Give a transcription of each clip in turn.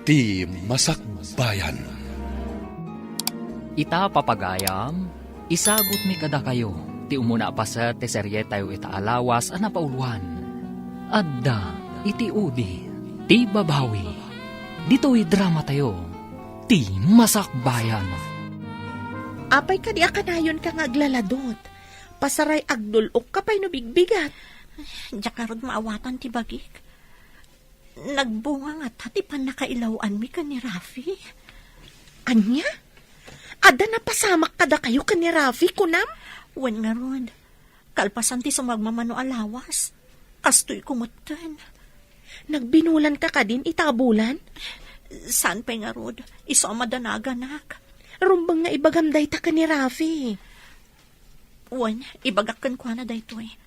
Ti Masakbayan. Ita papagayam, isagot mi kada kayo, ti umuna pa sa teserye tayo itaalawas a napauluan. Adda, iti udi, ti babawi. Dito'y drama tayo, ti Masakbayan. Apay ka di akanayon ka ngaglaladot. Pasaray agdulok ka pa'y nabigbigat. Diyak karod maawatan ti bagik. Nagbunga nga tati pa nakailawan mi ka ni Rafi. Anya? Ada na pasamak kada kayo ka ni Rafi, kunam? Wen nga rod. Kalpasan ti sumagmamano alawas. Kastoy kumutan. Nagbinulan ka din itabulan? Saan pa nga rod? Iso madanaganak. Rumbang nga ibagamday ta ka ni Rafi. Wen, ibagakan kwa na dayto eh.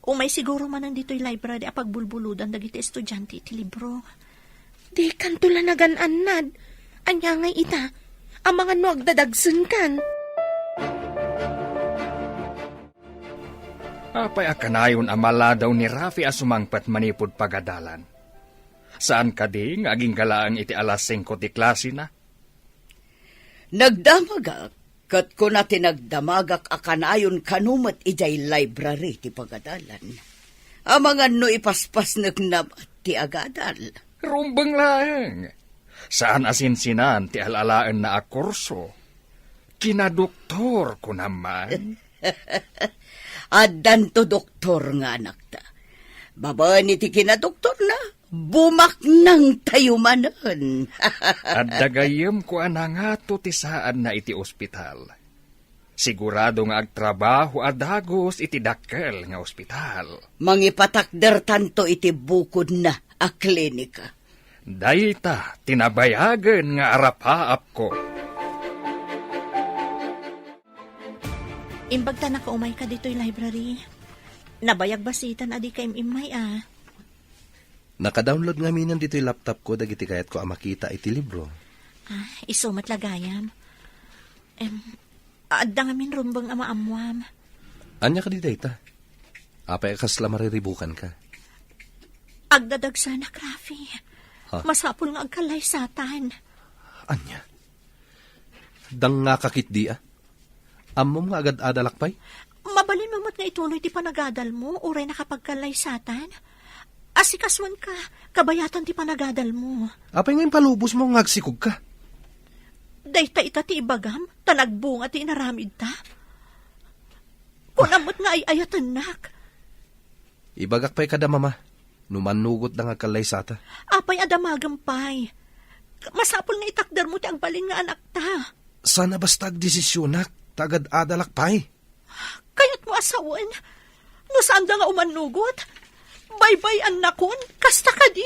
Umay siguro man nandito'y library a pagbulbuludan dagiti estudyante iti libro. Di kantula na gananad. Anya ngay ita, ang mga nuag dadagsun kan. Apay akanayon amala daw ni Rafi asumangpat manipod pagadalan. Saan ka di nga aging galaang iti alas 5 ti klase na? Nagdamagak, kat ko na tinagdamagak akanayon kanumat ijay library ti pagadalan. Amangan no ipaspas nagnabat ti agadal. Rumbang lang. Saan asinsinan ti alalaan na akurso? Kinadoktor ko naman. Addan to doktor nga anak ta. Babaan iti kinadoktor na, bumak nang tayumanan. At dagayem ko anangato ti saan na iti ospital. Sigurado nga agtrabaho adagos iti dakkel nga ospital. Mangipatakder tanto iti bukod na a klinika. Dayta tinabayagan nga arapaap ko. Imbag ta nakaumay ka dito'y library. Nabayag basitan adi ka imay ah. Naka-download nga minan dito yung laptop ko, dagiti kayat ko makita iti libro. Iso matlagayam. Adda nga min rumbang amaamuam. Anya ka di data? Apay kasla mariribukan ka. Agdadagsa na, Rafi. Masapul nga agkalay satan. Anya? Dang nga kakit di Amom nga agad adalakpay? Mabalin mamat nga ituloy ti panagadal mo, uray nakapagkalay satan. Asikaswan ka, kabayatan ti panagadal mo. Apay ngayon palubos mo ngagsikog ka. Dayta ita ti ibagam, tanagbunga ti inaramid ta. Kunamot nga ay ayatanak. Ibagak pa'y kada mama, numanugot na nga kalay sata. Apay adamagampay. Masapul nga itakder mo ti agbalin nga anak ta. Sana basta agdesisyonak, tagad adalakpay. Kayat mo asawan, no saan da nga umanugot? Bye-bye anakon, kasta ka di.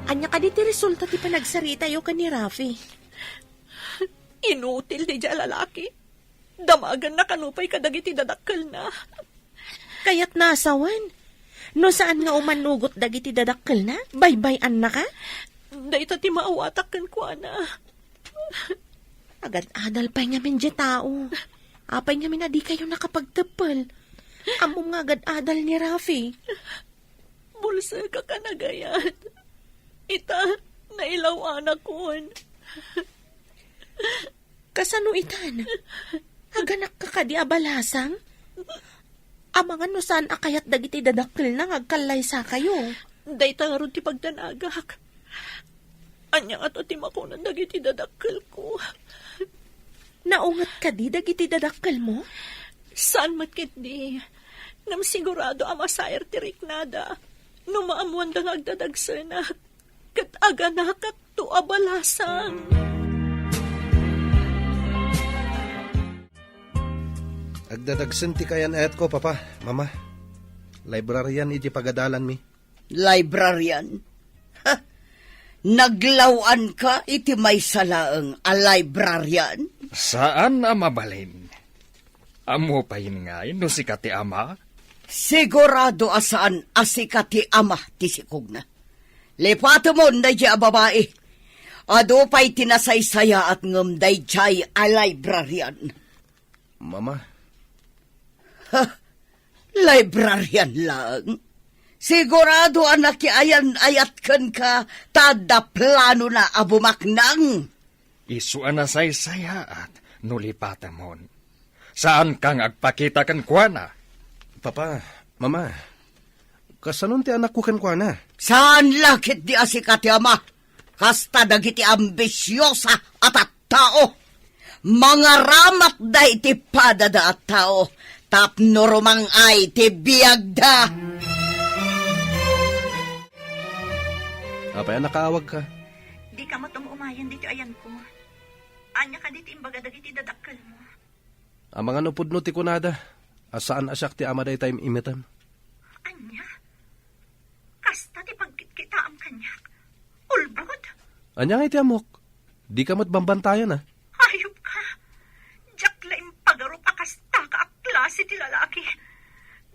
Anya ka di ti resulta ti panagsarita yo ka ni Rafi. Inutil di dya lalaki. Damagan na kanupay kadagiti dadakkel na. Kayat nasawan. No saan nga umanugot dagiti dadakkel na? Bye-bye na ka? Dayta ti maawatakan ko na. Agad adal pa'y nga min di tao. Apay nga min adi kayo nakapagtapal. Amo nga agad adal ni Rafi. Bulsa ka kanagayat. Ita, nailaw anak kon. Kasano itan? Aganak ka ka di abalasang? Amangan no saan akayat dagiti dadakkel na ngagkalay sa kayo. Dayta nga ron ti pagdanagak. Anya nga to ti makunan dagiti dadakkel ko. Naungat ka di dagiti dadakkel mo? Saan matkit di? Nam sigurado amasayer ti riknada. No maamuan da agdadagsanak. Kat aganakat to abalasang. Agdadagsan ti kayan ayat ko, papa, mama. Librarian iti pagadalan mi. Librarian? Ha? Naglawan ka iti may salaang a librarian? Saan na mabalin? Amo pa yun nga, no si kati ama? Sigurado asaan asikati ama ti sikog na. Lepato mo na dya babae. Ado pa'y tinasaysaya at ngumday jay a librarian. Mama, Ha? Librarian lang? Sigurado anak ayan ayat kan ka, tada plano na abumaknang. Isuan na saya at nulipatamon. Saan kang agpakita kan kuana? Papa, mama, kasanon ti anak ko kan kwa na? Saan lakit di asikati ama? Kasta dagiti ambisyosa at tao. Mga ramat da iti padada at tao. Tapno rumang ay ti biyagda. Apay, nakaawag ka. Di ka matumumayan dito ayan ko. Anya ka dito imbaga dagiti dadakkel mo. Ang mga nupudno ti kunada, asaan asyak ti ama day time imitam. Anya? Kasta ti pagkitkita am kanyak. Ulbod? Anya nga iti amok, di ka matbambantayan ah. Hayop ka. Diyak laing pagarup akasta ka klase ti lalaki.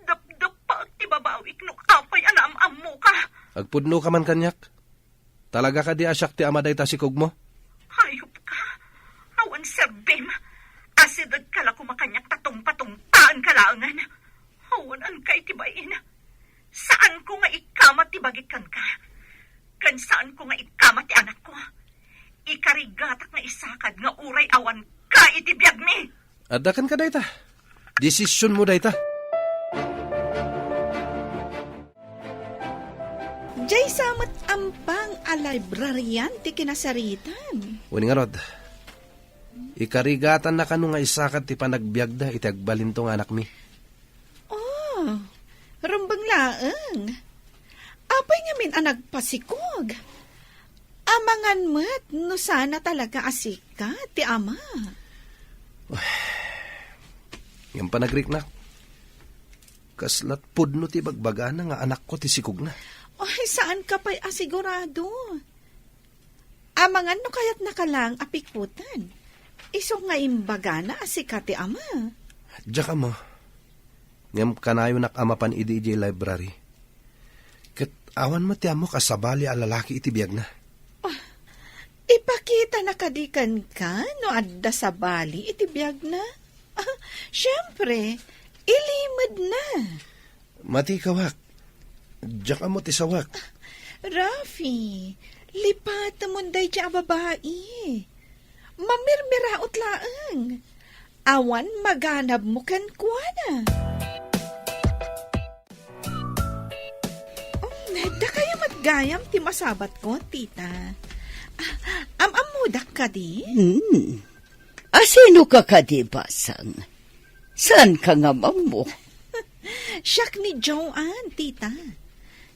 Dap-dap pa ti babawik no apay anam-am mo ka. Agpudno ka man kanyak. Talaga ka di asyak ti ama day tasikog mo? Hayop ka. Awan serbem. Asidad ka la kumakanyak tatong-patungtaan kalangan. Awan an kay tibain. Saan ko nga ikamat ti bagikan ka? Kan saan ko nga ikamat ti anak ko? Ikarigatak na isakad nga uray awan ka itibiyag mi. Adakan ka dayta. Desisyon mo dayta. Jay samat ampang a librarian ti kinasaritan. Uning nga rod, ikarigatan na kanu nga isakad ti panagbiagda iti agbalintong anak mi. Oh, rumbang laeng. Apay nga min ang nagpasikog. Amangan mo't no sana talaga asika ti ama. Yung panagrik na. Kaslat pudno ti bagbaga na nga anak ko ti sikog na. Ay, saan ka pa'y asigurado? Amangan no kayat nakalang apikutan. Iso nga imbaga na asika ti ama. Diya ka mo. Ngam kanayo nak amapan iti library. Kat awan mo ti amo kasabali a lalaki iti biyag na. Ipakita na kadikan ka no adda sa bali iti biyag na. Siyempre, ilimad na. Mati kawak. Diya ka mo ti sawak. Rafi, lipat mo day siya babae. Mamirmiraot laang. Awan maganab mo kan kuwana. Da kayo matgayam ti masabat ko, tita. Amamudak ka di? Asino ka kadibasang? Saan ka nga mo? Siyak ni Joanne, tita.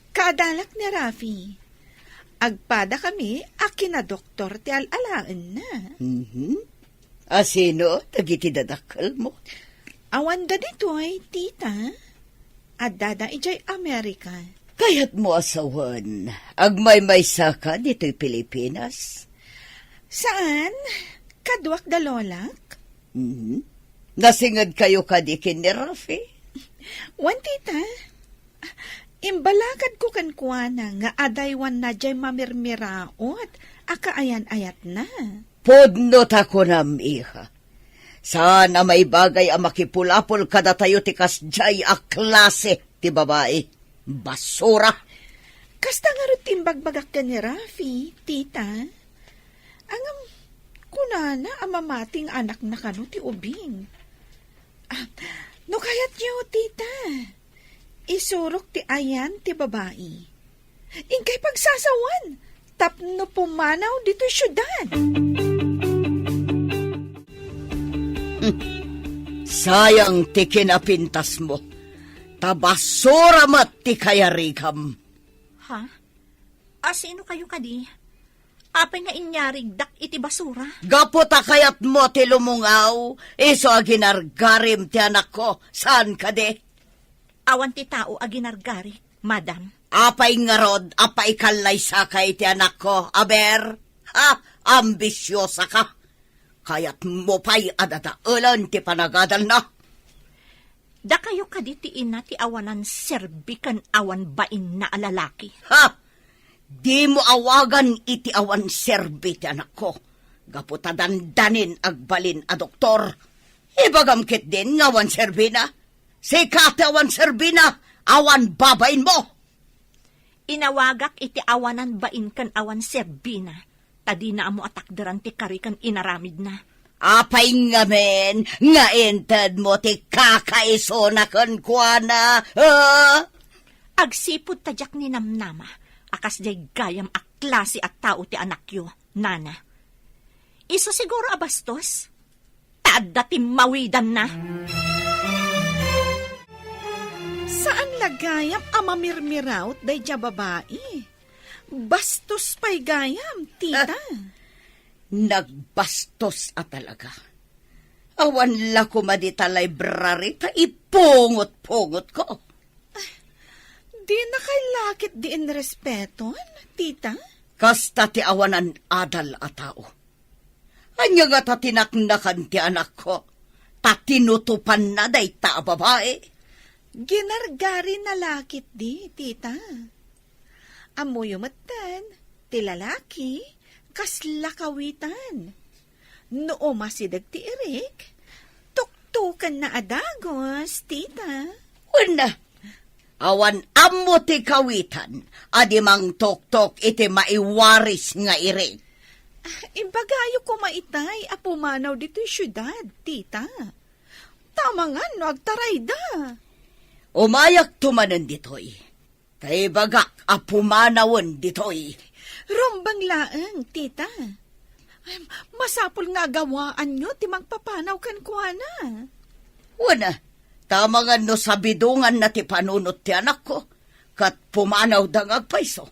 Kadalak ni Rafi. Agpada kami, akin na doktor ti alalaan na. Asino, tagiti dadakal mo? Awan da dito ay, tita. Adada ijay Amerika. Kaya't mo asawan, agmay-may saka dito'y Pilipinas? Saan? Kadwak da lolak? Nasingad kayo kadikin ni Rafi? Wan, tita. Imbalagad ko kan kuwana nga adaywan na jay mamirmiraot, akaayan-ayat na. Podnot ako nam, iha. Sana may bagay ang makipulapol kada tayo ti kasjay a klase ti babae. Basura! Kasta nga rin timbagbagak ka ni Rafi, tita. Ang kunana ang mamating anak na kano ti ubing. No kayat niyo, tita. Isurok ti ayan ti babae. Ingkay pagsasawan, tapno pumanaw dito syudad. Sayang ti kinapintas mo. Tabasura mat ti kayarigam. Ha? Asino kayo kadi? Apay nga inyarig dak iti basura? Gaputa kayat mo ti lumungaw, iso aginargarim ti anak ko, saan ka de? Awan ti tao aginargari, madam. Apay nga rod, apay kalay sakay ti anak ko, aber, ha, ambisyosa ka. Kayat mo pa'y adadaulan ti panagadal na. Da kayo kaditiin na ti awanan serbikan awan bain na alalaki. Ha, di mo awagan iti awan serbi ti anak ko. Gaputa dandanin agbalin a doktor. Ibagamkit din nga awan serbi na. Sikate awan serbi na, awan babain mo. Inawagak iti awanan bain kan awan serbina. Tadi na amo atakdaran ti kari kan inaramid na. Apay nga men, nga ented mo ti kakaiso na kuana. Agsipod tadyak ni namnama. Akas jay gayam a klase at tao ti anakyo, nana. Iso siguro abastos? Taadda ti mawidan na. Saan lagayam amamirmiraut day dya babae? Bastos pa'y gayam, tita. Nagbastos a talaga. Awan la ko madita library ta ipungot-pungot ko. Di na kay lakit di in respeton, tita. Kasta ti awanan adal a tao. Anya nga ta tinaknakan ti anak ko. Ta tinutupan na day ta babae. Ginargari na lakit di, tita. Amoy umatan, ti lalaki, kasla kawitan. Noo masidag ti Eric, tuktukan na adagos, tita. Una, awan amo ti kawitan, adi mang tok-tok iti maiwaris nga irig. Imbagayo ko maitay, apumanaw dito'y syudad, tita. Tama nga, no, agtaray da. Umayak tumanan ditoy. Kay bagak apumanawon ditoy. Rombang laeng, tita. Ay, masapol nga gawaan nyo, timang papanaw kan kuana. Una, tama nga no sabidungan na ti panunot ti anak ko. Kat pumanaw dang agpaiso.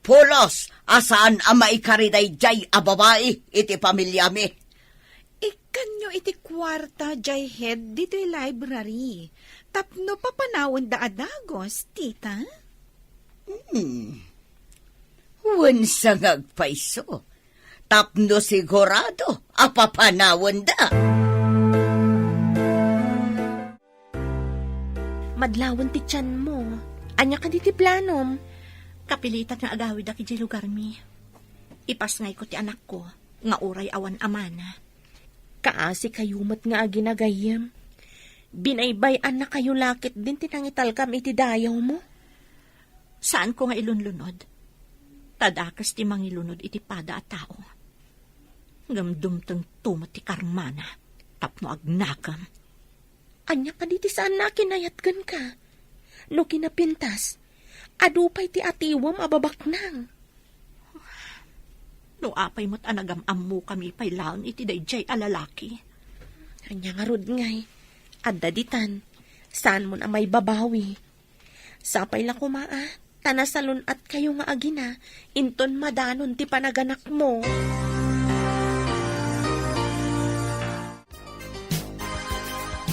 Pulos, asaan ama ikariday jay a babae iti pamilyami. Ikan nyo iti kwarta jay head dito'y library. Tapno papanawon da adagos, tita. Wansa ngagpaiso. Tapno sigurado apapanawon da. Madlawan ti tiyan mo. Anya ka di ti planom. Kapilitan nga agawid aki di lugar mi. Ipasngay ko ti anak ko, nga uray awan amana. Kaasi kayumat nga aginagayam. Binaybayan na kayo lakit din tinangitalkam iti dayaw mo. Saan ko nga ilunlunod? Tadakas ti mangilunod iti pada at tao. Gamdumtang tumat ti karmana, tapno agnakam. Anya ka di ti saan na kinayatgan ka. No kinapintas, adupay ti atiwam ababaknang. No apay mo't anagam-am mo kami pay laon iti dayjay alalaki. Anya nga rod ngay, adda ditan, saan mo na may babawi. Sapay la kumaa, tanasalon at kayo nga agina, inton madanon ti panaganak mo.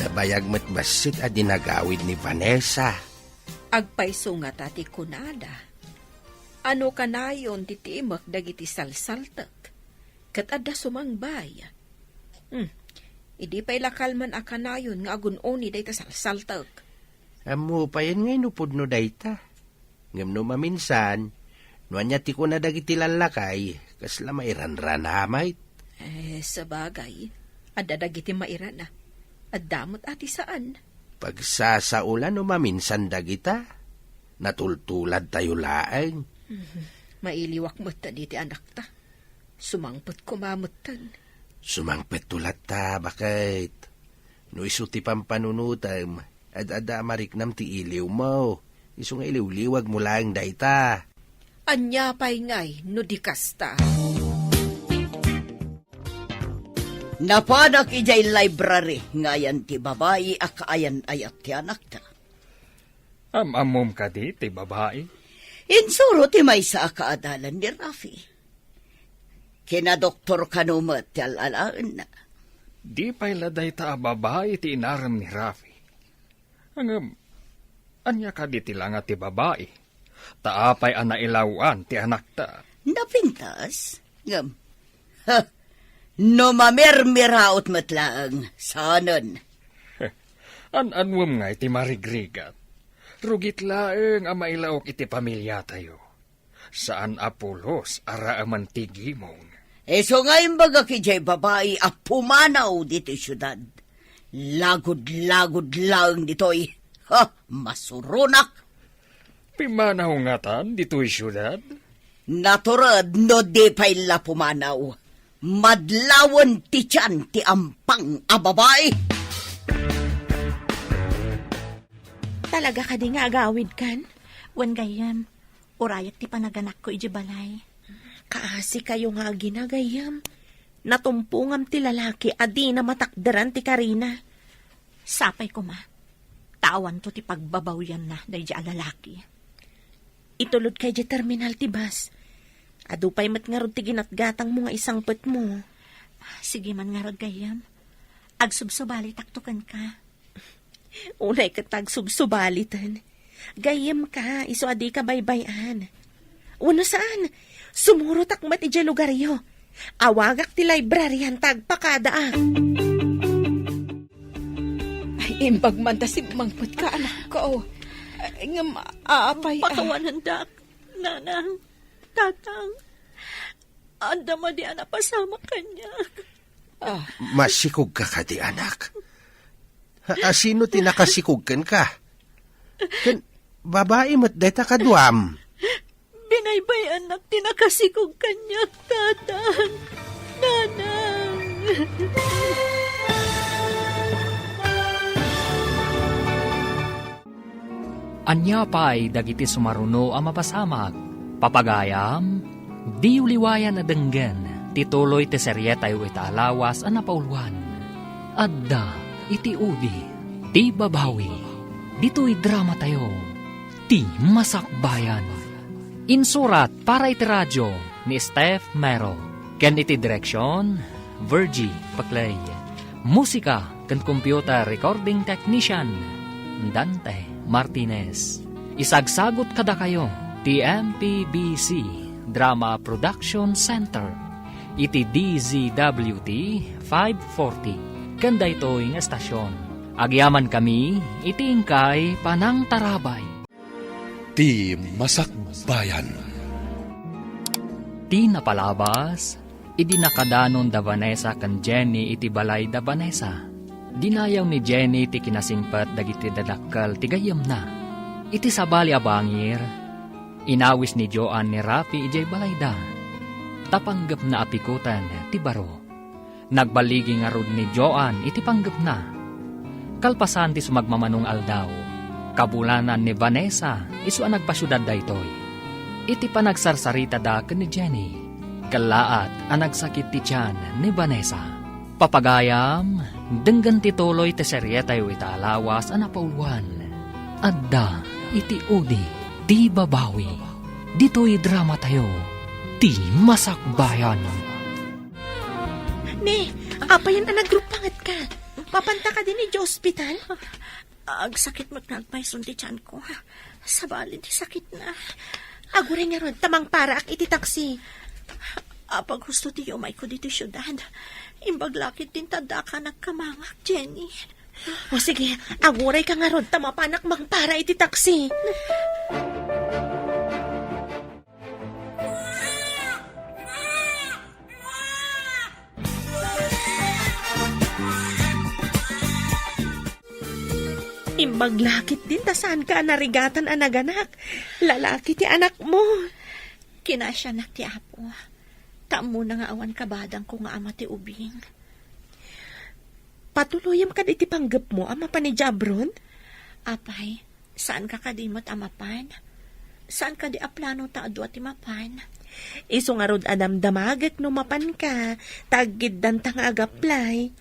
Nabayag mo't basit a dinagawid ni Vanessa. Agpaiso nga tati kunada. Ano kanayon titimak dagiti salsaltak. Kat adda sumangbay. Idi pa'y lakal man akanayon nga agunoni day ta salsaltak. Amo pa yan ngay nupod no dayta. Ngam no maminsan, no anya ti ko na dagiti lalakay, kasla mairanran hamay. Sabagay, adda dagiti mairana. Addamot ati saan? Pagsasaulan no maminsan dagita, natultulad tayo laeng. Mailiwak mo ta diti anak ta. Sumangpot kumamutan. Sumangpet tulat ta, bakit? No isuti pampanunutam, ad-ada mariknam ti iliw mo. Iso nga iliw-liwag mo lang dayta. Anya pa'y ngay, no di kasta. Napanak ijay library, ngayan ti babae akaayan ayat ti anak ta. Amamom ka di, ti babae. Insuro ti may sa akaadalan ni Rafi. Kina Doktor Kanumat ti alalaan na. Di pa'y laday ta babae ti inaram ni Rafi. Anya ka di ti lang ti babae. Taapay anailawan ti anak ta. Napintas? Ngam. No mamirmiraot matlaang. Sanon. Anwam nga iti marigrigat. Rugit laeng amailaok iti pamilya tayo. Saan apulos ara amantigi mong. So ngayon baga kijay babae apumanaw dito syudad. Lagod-lagod lang ditoy. Masurunak. Pimanahungatan dito'y syudad? Naturad no di pa'y la pumanaw. Madlawan ti tiyan ti ampang a babae. Talaga ka di nga agawid kan? Wan gayam, urayak ti panaganak ko iji balay. Kaasi kayo nga ginagayam. Natumpungam ti lalaki adi na matakdaran ti Karina. Sapay ko ma, tawan to ti pagbabawyan na dahi di alalaki. Itulod kay di terminal ti bus. Adupay mat nga rod ti ginatgatang mo nga isang pet mo. Sige man nga rod gayam, agsubsubali taktukan ka. Unay katag subsubalitan. Gayam ka, iso adi ka baybayan. Uno saan? Sumurot akmat iti lugaryo. Awagak ti libraryan tagpakada ah. Ay, imbag man ta si mangput ka, anak ko. Ngam, aapay. Pakawanan dak, nanang, tatang. Anda ma di anak pasama kanya. Masikog ka ka di anak. Sino tinakasikugkan ka? Kan, babae mo't deta kaduam. Binaybay anak, tinakasikog kanya, tatang, nanang. Anya pa'y dagiti sumaruno ang mapasamak. Papagayam, di uliwayan na denggen, tituloy ti serye tayo itaalawas ang napauluan. Adda, iti udi, ti babawi, dito'y drama tayo, ti masakbayan. Insurat para iti radyo ni Steph Mero. Ken iti direksyon, Virgie Paclay. Musika ken computer recording technician, Dante Martinez. Isagsagot kada kayo, ti MPBC Drama Production Center. Iti DZWT 540. Kanda ito'y nga estasyon. Agyaman kami, iti ingkay Panang Tarabay. Ti Masakbayan. Ti napalabas, idi nakadanon da Vanessa kan Jenny iti balay da Vanessa. Dinayaw ni Jenny ti kinasingpat dagiti dadakkel ti gayam na. Iti sabali abangir, inawis ni Joan ni Rafi ijay balay da. Tapanggap na apikutan ti baro. Nagbaligi nga rod ni Joan iti panggap na. Kalpasan ti sumagmamanong aldaw. Kabulanan ni Vanessa, isu ang nagpasyudad da itoy. Iti panagsarsarita da ni Jenny. Kalaat ang nagsakit ti tiyan ni Vanessa. Papagayam, denggan ti tuloy ti serye tayo itaalawas ang napauluan. Adda, iti udi, ti babawi. Dito'y drama tayo, ti masakbayan. Ne, apayan ang nagrupangat ka. Papanta ka din ni hospital. Agsakit mo't nagpaisun ti tiyan ko. Sabali ti sakit na. Aguray nga ron, tamang para ak iti taksi. Apag gusto ti umay ko dito syudad. Imbaglakit din tada ka nagkamangak, Jenny. O sige, aguray ka nga ron, tamapanak mang para iti taksi. Imbaglakit din, tasaan ka narigatan anaganak. Lalaki ti anak mo. Kinasya nak ti apo. Taam mo na nga awan kabadang ko nga ama ti ubing. Patuluyam ka iti panggap mo, ama pa ni Jabron? Apay, saan ka kadimot amapan? Saan ka di aplano ta adu at imapan? Iso nga rod adam damagek no mapan ka, tagid dan tang agaplay.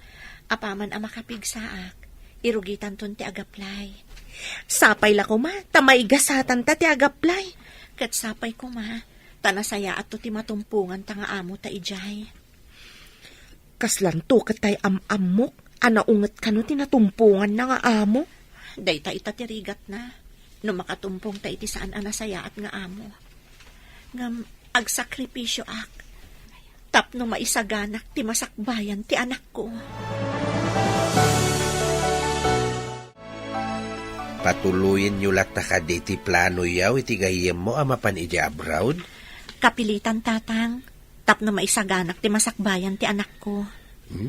Apaman ama kapigsaak, irugitan ton ti agaplay. Sapay la ko ma, tamay gasatan ta ti agaplay. Kat sapay ko ma, tanasaya at to ti matumpungan ta nga amo ta ijay. Kaslanto katay amok, anaunget ka no tinatumpungan na nga amo. Day ta itatirigat na, no makatumpong ta iti saan anasaya at nga amo. Ngam agsakripisyo ak, tapno maisaganak ti masakbayan ti anak ko. Patuluyin nyo lat na kaditi plano yaw iti gayem mo amapan iti abroad? Kapilitan tatang, tapno maisaganak ti masakbayan ti anak ko.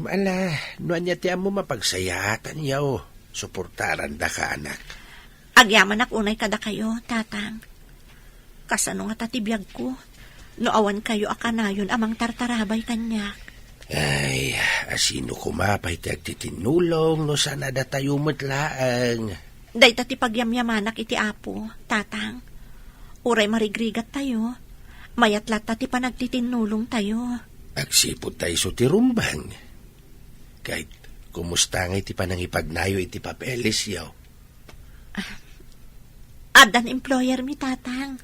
Ala, no anya ti amo mapagsayatan yaw. Suportaran da ka anak. Agyaman ak unay kada kayo, tatang. Kasano nga tatibiyag ko? No awan kayo akanayon amang tartarabay kanyak. Ay, asino kumapay ti agtitinulong no sana da tayo matlaang. Day tati pagyamyamanak iti apo, tatang. Uray marigrigat tayo. Mayatlat tati panagtitinulong tayo. Agsipod tayo so ti rumbang. Kahit kumusta nga iti panangipagnayo iti papeles yaw. Adan employer mi, tatang.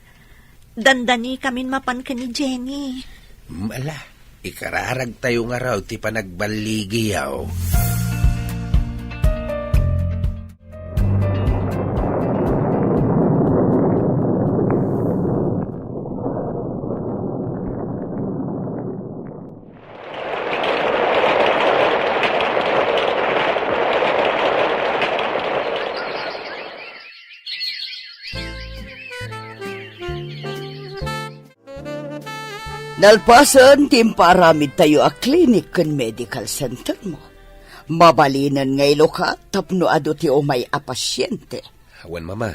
Dandani kamin mapan ka ni Jenny. Mala, ikararag tayo nga raw ti panagbaligi yaw. Nalpasan, timparamid tayo a clinic kan medical center mo. Mabalinan ngay loka, tapno ado ti umay a pasyente. Awan mama,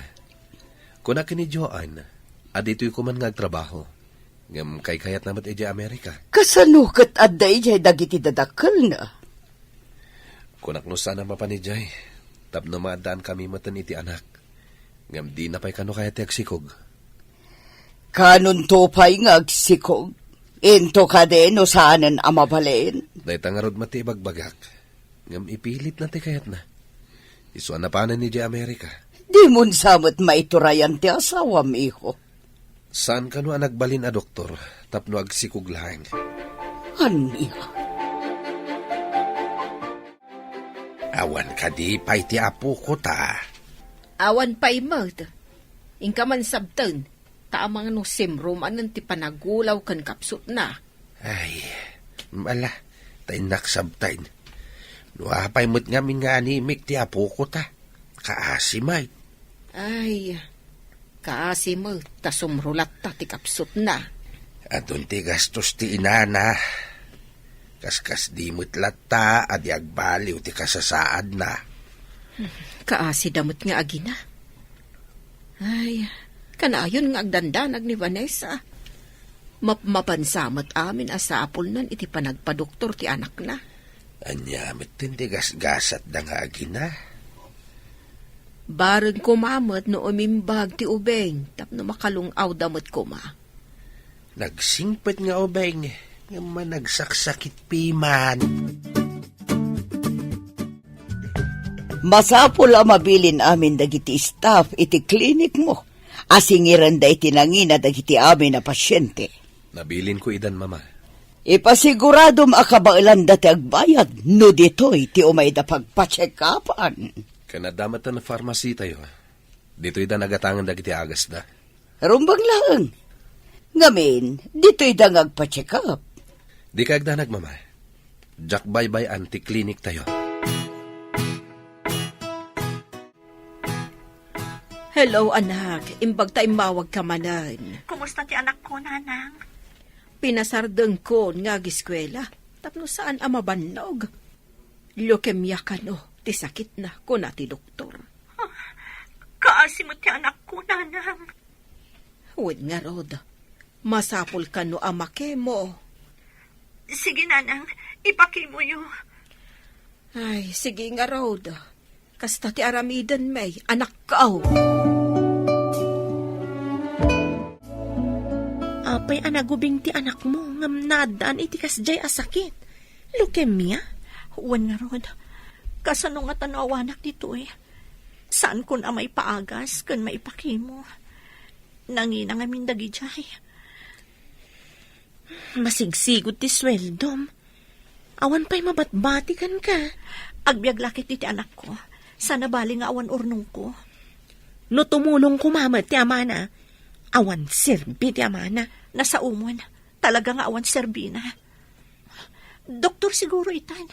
kuna ni Joan, adito'y kuman nga agtrabaho. Ngam kay kayat namat iti Amerika. Kasanukat aday jay dagiti dadakal na. Kunak no sana mapanijay, tapno maadaan kami matan iti anak. Ngam di na pa'y kano kaya ti agsikog. Kanon to pa'y nga agsikog. Into ka din o saanan amabalin. Dahil tangarod mati bagbagak. Ngam ipilit na ti kayat na. Isuan na panan ni di Amerika. Di mun samot maiturayan ti asawam, iho. Saan ka no nagbalin a doktor, tapno agsikog lang? Aniya. Awan ka di pa'y ti apo ko ta. Awan pa imod. Ingka man sabtan. Taamang no simrum anan ti panagulaw kan kapsut na. Ay, mala, tayo naksabtain. Nuapay mo't ngamin nga animik ti apo ko ta. Kaasimay. Ay, kaasi mo, tasumrulat ta ti kapsut na. Adun ti gastos ti inana. Kaskas di mo't lata, adi agbaliw ti kasasaad na. Kaasi damot nga agina. Ay, kanayon nga agdandanag ni Vanessa. Mapansamot amin asapol nan iti panagpadoktor ti anak na. Anyamit tindi gasgasat da nga agina. Barag kumamot no umimbag ti ubeng tapno makalungaw damot kuma. Nagsingpet nga ubeng, nga managsaksakit piman. Masapul ang mabilin amin dagiti staff iti klinik mo. Asingiran da iti nangina dagiti amin na pasyente. Nabilin ko idan mama. Ipasigurado makabailan dati agbayad, no dito'y ti umay da pagpacheck-upan. Kanadamatan na pharmacy tayo. Dito idan agatangan dagiti agas da. Rumbang lang. Ngamin, dito'y da ngagpacheck-up. Di ka agdanag mama. Jack Bye anti-clinic tayo. Hello anak, imbag ta imawag ka manan. Kumusta ti anak ko, nanang? Pinasardeng ko nga giskwela, tapno saan amabannog. Leukemia ka no, ti sakit na ko na ti doktor. Kaasi mo ti anak ko, nanang. Huwag nga rod, masapol ka no amake mo. Sige, nanang, ipakimo yun. Ay, sige nga rod. Kasta ti aramidan may, anak ka. Apay anagubing ti anak mo, ngam nadaan iti kasjay asakit. Leukemia? Huwan nga rod. Kasano nga tanawanak dito eh. Saan kun amay paagas kun maipakimo. Nangina nga mindagi jay. Masigsigod ti sweldom. Awan pa'y mabatbatikan ka. Agbiag lakit iti anak ko. Sana bali nga awan urnong ko. No tumulong kumamat ti amana, awan sirbi ti amana. Nasa umon, talaga nga awan serbina. Doktor siguro itan.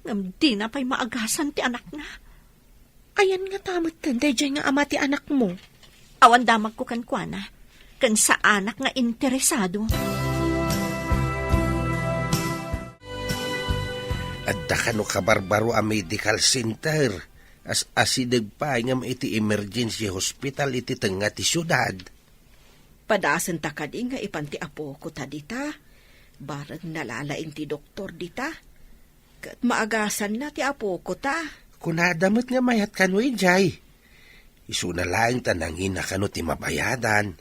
Ngam di na pa'y maagasan ti anak na. Ayan nga tamot tanday dyan nga ama ti anak mo. Awan damag ko kankwana. Kan sa anak nga interesado. Adda ka no kabarbaro a medical center. As asideg pa ngam iti emergency hospital iti tenga ti syudad. Padasan ta kadi nga ipanti apo ko ta dita. Barang nalalaing ti doktor dita. Kat maagasan na ti apo ko ta. Kunadamot nga mayat kano ijay. Isu na lang tanangin na kano ti mabayadan.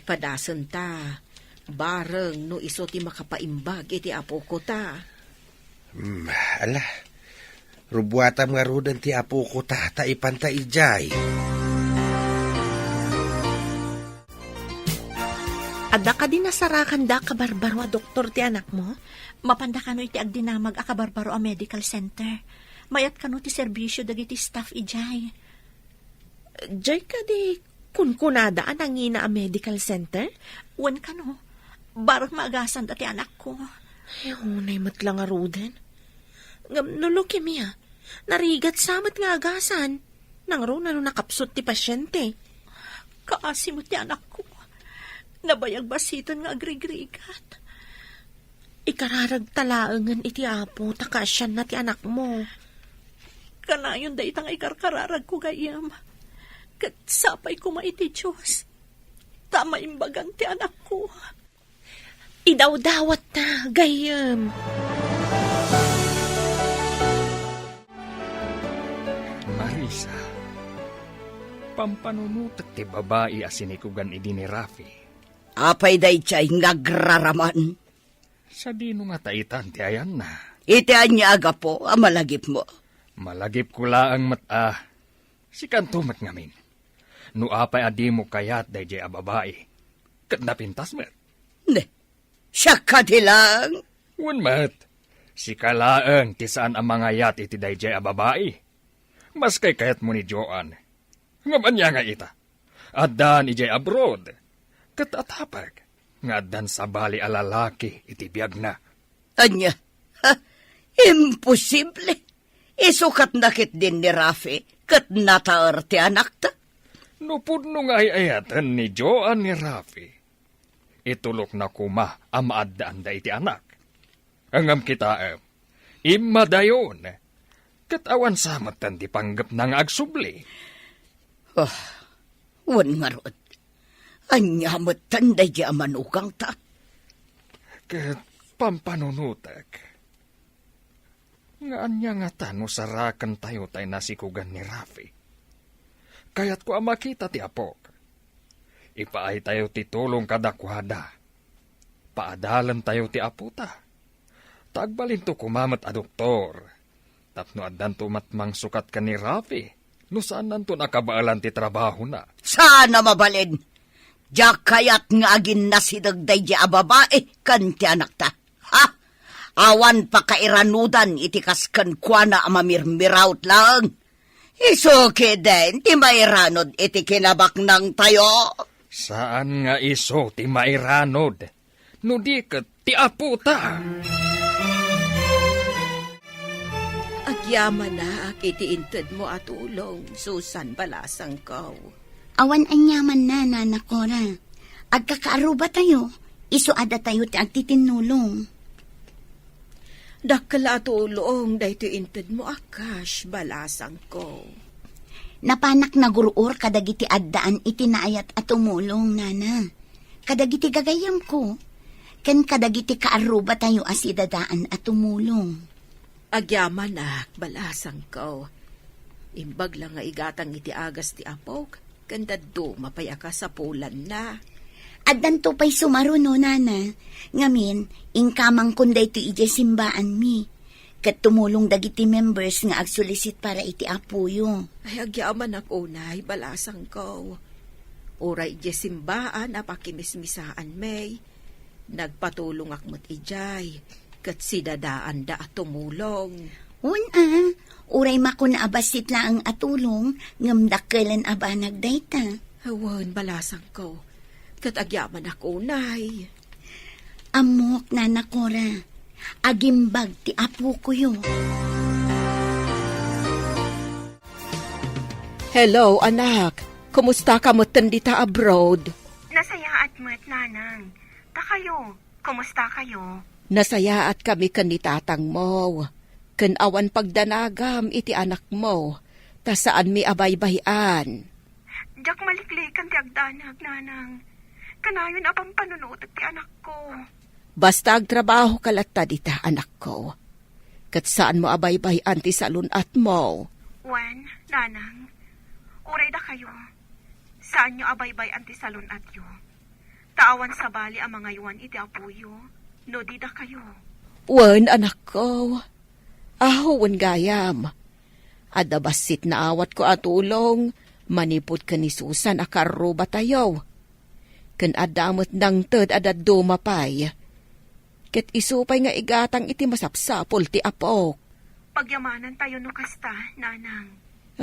Padasan ta. Barang no iso ti makapaimbag iti apo ko ta. Ala, rubuatam nga rudan ti apo ko ta ipanta ijay. Adda ka din nasarakan da kabarbaro a doktor ti anak mo? Mapanda ka no iti agdinamag a kabarbaro a medical center. Mayat ka no ti serbisyo dagiti staff ijay. Jay ka di kunkunada ang nangina a medical center? Wan ka no. Barang maagasan da ti anak ko. Ay, unay matlang nga ruden. Ngam no leukemia. Narigat samat nga agasan. Nang ro na no nakapsot ti pasyente. Kaasi mo ti anak ko. Nabayag basiton nga agrigrigat. Ikararag talaangan iti apo, takasyan na ti anak mo. Kanayon da itang ikarkararag ko gayam. Kat sapay ko maiti Diyos. Tama imbagan ti anak ko. Idaw-dawat na, gayam. Marisa, pampanunutat ti babae asinikugan idi ni Rafi. Apay day chay ngagraraman. Sa dino nga taitan ti ayan na. Itian niya aga po, malagip mo. Malagip ko laang mata. Si kantumat ngamin. No apay adi mo kayat day jay a babae. Kat napintas met. Ne, siya ka di lang. Wan mat. Si kalaang ti saan ang mga yat iti day jay a babae. Mas kay kayat mo ni Joan. Ngaman niya nga ita. Adan ijay abroad. Kat atapag. Nga dan sa bali a lalaki iti biyag na. Anya, imposible. Isukat nakit din ni Rafi, kat nataar ti anak ta. No pudno nga ayatan ni Joan ni Rafi. Itulok na kuma ang maadaan da iti anak. Angam kita imadayon. Kat awan samatan ti panggap ng agsubli. Wan nga rod. Anya matanday di amanukang ta. Kat pampanunutak. Nga anya nga tano sarakan tayo tay nasikugan ni Rafi. Kaya't ko makita ti apok. Ipaay tayo ti tulong kadakwada. Paadalan tayo ti aputa. Tagbalin to kumamat a doktor. Tapno adan tumatmang sukat ka ni Rafi. No saan nanto nakabaalan ti trabaho na. Sana mabalin. Diyak kayat nga agin na si dagday di ababae kan ti anak ta. Ha? Awan pa kairanudan itikas kan kwa na amamirmiraut lang. Isuki din ti mairanod iti kinabak ng tayo. Saan nga iso ti mairanod? No di kat ti aputa. Agyaman na iti inted mo at ulong, Susan Balasang ko. Awan anyaman na, nanakora. Agkakaaruba tayo, isuada tayo ti agtitinulong. Dakala at ulong, dahito inted mo akash, Balasang ko. Napanak na guruor kadagiti addaan itinaayat at tumulong, nana. Kadagiti gagayam ko. Ken kadagiti kaaruba tayo asidadaan at tumulong. Agyaman na, Balasang ko. Imbag lang nga igatang iti agas ti apok. Ganda do, mapayaka sa pulan na. Addan to pa'y sumaro no, nana. Ngamin, ingkamang kunday to ije simbaan mi. Kat tumulong dagiti members nga agsulisit para iti apuyo. Ay, agyaman ako unay, Balasang ko. Oray ije simbaan, apakimismisaan may. Nagpatulong akmat ijay. Kat sidadaan da at tumulong. Uray makuna abasit laang atulong, ngamdakkelan abanag dayta. Awan, Balasang ko. Kat agyaman ako, nay. Amok, nanakora. Agimbag ti apo ko yo. Hello, anak. Kumusta ka mo tandita abroad? Nasaya at mo't nanang. Kayo, kumusta kayo? Nasaya at kami kan ni tatang mo. Kan awan pagdanagam iti anak mo. Ta saan mi abay-bayan. Diyak maliklikan ti agdanag, nanang. Kanayon apang panunod ti anak ko. Basta agtrabaho kalatta dita, anak ko. Kat saan mo abaybay anti salun at mo? Wen, nanang, uray da kayo. Saan nyo abaybay anti salon at yo? Taawan sa bali ang mga yuan iti apuyo. No di da kayo. Wen, anak ko. Ahuwan gayam. Adabasit na awat ko atulong. Manipot ka ni Susan akarro batayaw. Kan adamot ng ted adad dumapay. Ket isupay nga igatang iti masapsapol ti apok. Pagyamanan tayo no kasta, nanang.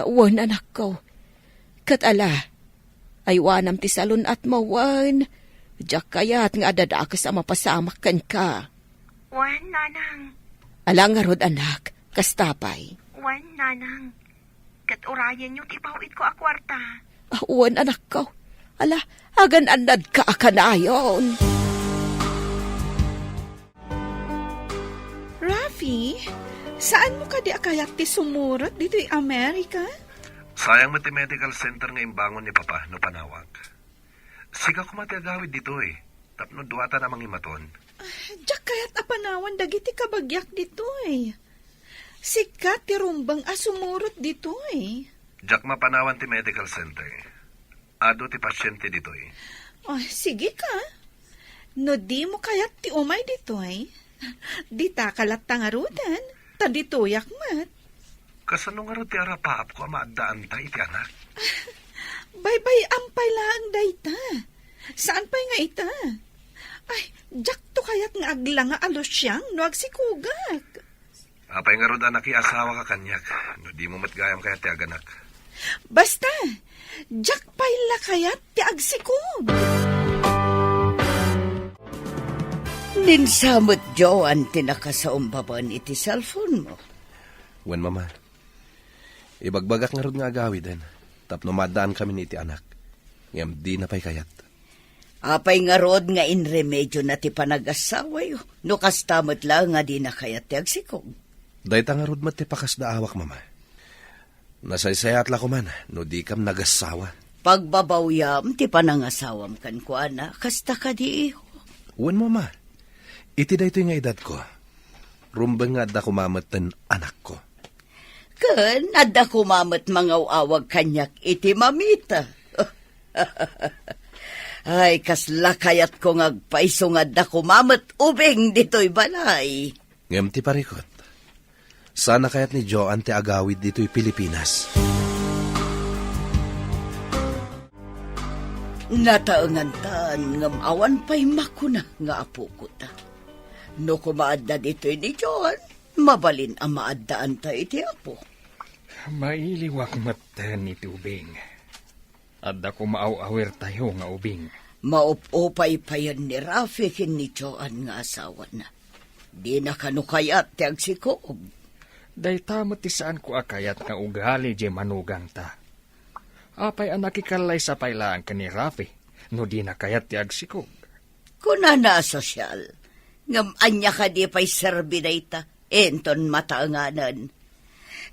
Wan, anak ko. Kat ala, aywanam ti salon at mawan. Diyak kayat nga adadakas ang mapasamak kan ka. Wen, nanang. Ala nga rod, anak, kastapay. Wen, nanang. Kat orayan yung ipawit ko a kwarta. Wan, anak ko. Ala, agan anad ka akanayon. Rafi, saan mo ka di akayat ti sumurot dito yung Amerika? Sayang mo ti medical center nga imbangon ni Papa no panawag. Siga ko matiagawid dito eh. Tapno duwata namang imaton. Diyak kayat apanawan dagiti kabagyak dito eh. Sikat ti rumbang asumurot dito eh. Diyak mapanawan ti medical center. Ado ti pasyente dito eh. Oh, sige ka. No di mo kayat ti umay dito eh. Di takalat tangarudan. Tadituyak mat. Kasano nga ro ti arapaap ko amaadaan ta iti anak? Bye-bye ampay lang dayta. Saan pa'y nga ita? Ay, jak to kayat nga agla nga alos siyang no agsikugak. Apay nga ro da nakiasawa ka kanyak. No di mo matgayam kaya ti aganak. Basta, jak pa'y la kayat ti agsikug. Ninsamot, Joan, tinakasaumbaban iti cellphone mo. Wen mama, ibagbagak nga ro nga agawid tapno madaan kami ni iti anak. Ngam di na pa'y kayat. Apay nga rod nga inremedyo na ti panag-asawa yo. No kastamot lang nga di na kayat ti agsikog. Dahit nga ro ti pakas da awak mama. Nasaysayat la ko man, no di kam nagasawa. Pagbabawyam ti panangasawam kan ko ana, kasta ka di iho. Wen mama, iti dayto nga edad ko. Rumbang nga da kumamatan anak ko. Kan, adda kumamat mga awag kanyak iti mamita. Ay, kasla kayat ko ngagpaiso nga da kumamat ubing dito'y balay. Ngam ti parikot. Sana kayat ni Joan ti agawid dito'y Pilipinas. Nataangan taan ngam awan pa'y makuna nga apo ko ta. No kumaadda dito'y ni Joan, mabalin ang maaddaan ta iti apo. Mailiwak matan iti ubing. Adda ko maaw-awir tayo nga ubing. Maupupay pa yan ni Rafi kin ni Joan nga asawa na. Di na kanukayat ti agsikog. Day tamot ti saan ko akayat nga ugali di manugang ta. Apay anak ikalay sa pailaan ka ni Rafi, no di na kayat ti agsikog. Kuna na sosyal, ngam anya ka di pa'y serbi na ita, enton mataanganan.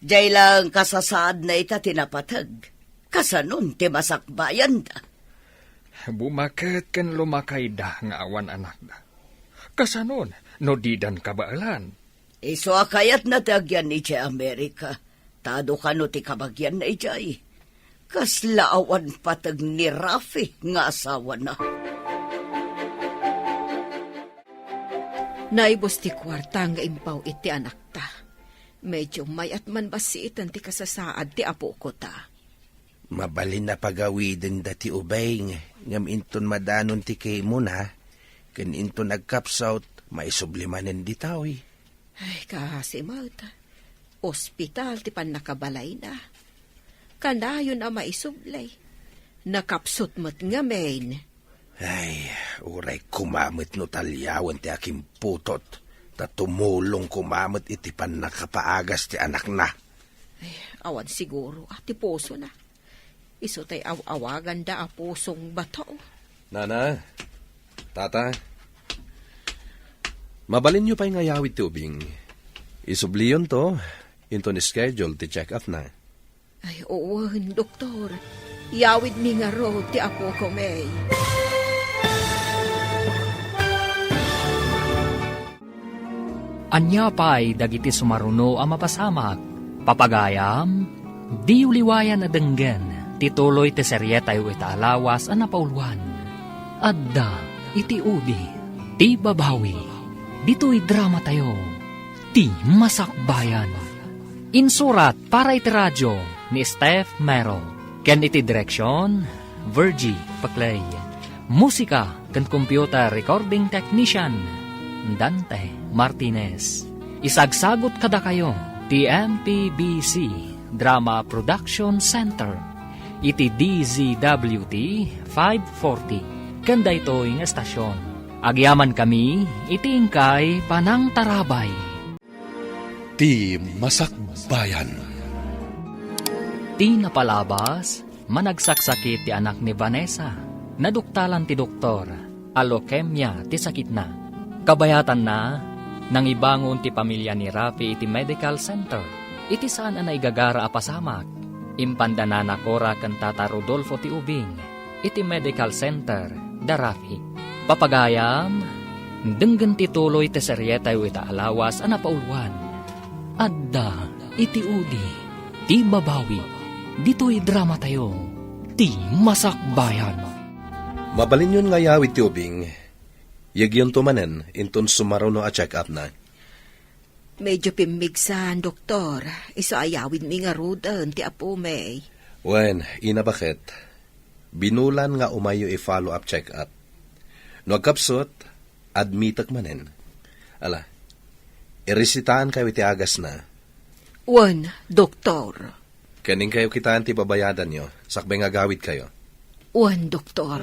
Diyay lang kasasaad na ita tinapatag, kasanon ti masakbayan da. Bumaket kan lumakay da nga awan anak da. Kasanon, no didan kabaalan. Iso akayat na tagyan ni Che Amerika, tado ka no ti kabagyan na ijay. Kaslaawan patag ni Rafi nga asawa na. Naibos ti kwarta nga impaw iti anak ta. Medyo mayat man basitan ti kasasaad ti apo ko ta. Mabalin na pagawiden dati ubay ngam inton madanon ti kay mo na. Ken inton nagkapsaut, maisublimanen di tawi. Ay, kasi mauta. Ospital ti pan nakabalay na. Kanayon ang maisublay. Nakapsot mo't nga main. Ay, uray kumamit no talyawan ti aking putot. Ta tumulong kumamit iti pan nakapaagas ti anak na. Ay, awan siguro ti puso na. Iso tay awagan da a pusong bato. Nana, tata, mabalin nyo pa'y ngayawid ti ubing. Isubliyon to, into ni schedule ti check-up na. Ay, oo, doktor. Yawid mi nga ro ti apo ko may. Anya pa'y dagiti sumaruno ang mapasamak. Papagayam, di uliwayan na denggen, tituloy ti serye tayo itaalawas ang napauluan. Adda, iti udi, ti babawi, dito'y drama tayo, ti masakbayan. Insurat para iti radyo ni Steph Merrill. Ken iti direksyon, Virgie Paclay. Musika ken computer recording technician, Dante Martinez. Isagsagot kada kayo, ti MPBC Drama Production Center. Iti DZWT 540. Kanda ito'y nga estasyon. Agyaman kami, iti ingkay Panang Tarabay. Ti Masakbayan. Ti napalabas, managsaksakit ti anak ni Vanessa. Naduktalan ti doktor, alokemia ti sakit na. Kabayatan na, nang ibangon ti pamilya ni Rafi iti medical center. Iti saan na igagara apasamak. Impanda na nakora kan Tata Rodolfo ti Ubing. Iti medical center, da Rafi. Papagayam, denggan ti tuloy ti serye tayo itaalawas ang napauluan. Adda, iti udi, ti babawi, dito'y drama tayo, ti masakbayan. Mabalin yun nga yawit ti Ubing. Yagyon tumanen, inton sumaro no a check-up na. Medyo pimigsan, doktor. Iso ayawin mi nga rudan, ti apo may. Wen, ina bakit? Binulan nga umayo i-follow up check-up. No agkapsot, admitak manen. Ala, iresitaan kayo iti agas na. Wan, doktor. Kaning kayo kitaan ti babayadan nyo, sakbay nga gawit kayo. Wan, doktor.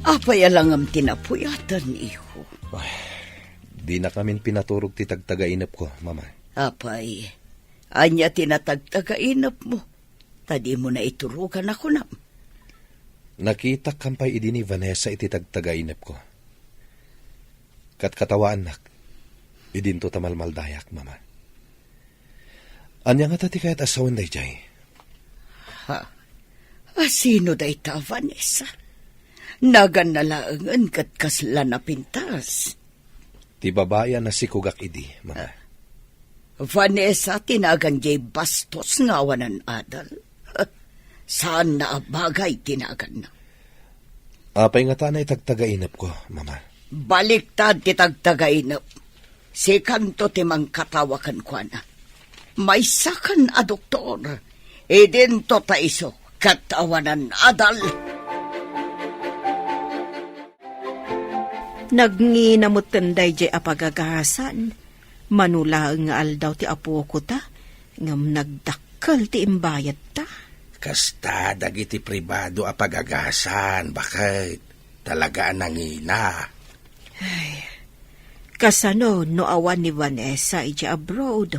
Apay alangam tinapuyatan, iho. Di na kamin pinaturog ti tagtagainap ko, mama. Apay, anya tinatagtagainap mo. Tadi mo na iturugan ako na. Nakita kampay idi ni Vanessa iti tagtagainap ko. Katkatawaan nak, idinto tamalmaldayak, mama. Anya nga tati kahit asawan day jay? Ha? Sino day ta, Vanessa? Nagan nalaangan kat kasla na pintas. Ti babaya na si Kugak idi, mama. Vanessa, tinagan jay bastos nga wanan adal. Saan na abagay tinagan na? Apay nga tanay tagtagainap ko, mama. Baliktad ti tagtagainap. Si kanto timang katawakan ko na. May sakan a doktor. Idinto ta iso katawanan adal. Nagnginamuttenday jay apagagasan. Manula nga aldaw ti apo ko ta. Ngam nagdakkel ti imbayat ta. Kasta dagiti pribado a pagagasan, bakit? Talaga nangina. Ay, kasano no awan ni Vanessa iti abroad.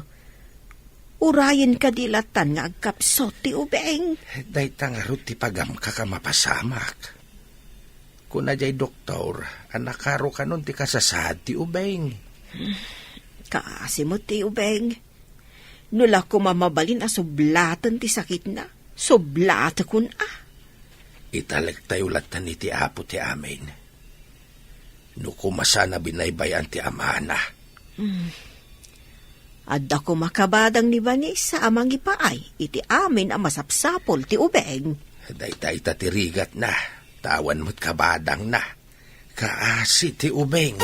Urayin kadilatan nga agkapsot ti ubeng. Day tangarot ti pagam kakamapasamak. Kuna jay doktor, anakaro ka nun ti kasasad ti ubeng. Kaasi mo ti ubeng. Nula ko mamabalin a sublatan ti sakit na. Sublata kun Italag tayo latan ni ti apo ti amin. No kumasana binaybayan ti amana. Adda ko makabadang ni Vanessa amang ipaay. Iti amin ang masapsapol ti ubeng. Day tatirigat na. Tawan mo't kabadang na. Kaasi ti ubeng.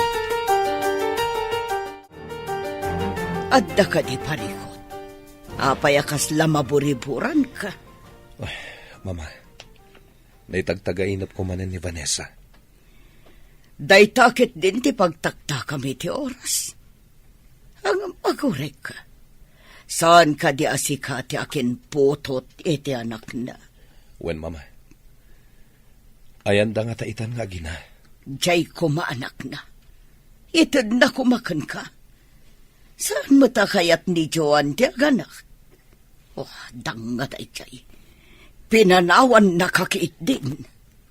Adda ka di parikot. Apayakas lamaburiburan ka. Ay, mama, naitagtagainap ko manen ni Vanessa. Daytakit din ti pagtakta kami ti oras. Ang magurek ka. Saan ka di asika ti akin putot iti anak na? Wen, mama, ayan da nga taitan nga gina. Diyay kumaanak na. Itad na kumakan ka. Saan mo ta kayat ni Joan ti aganak? Oh, dangat ay jay. Pinanawan na kakiit din.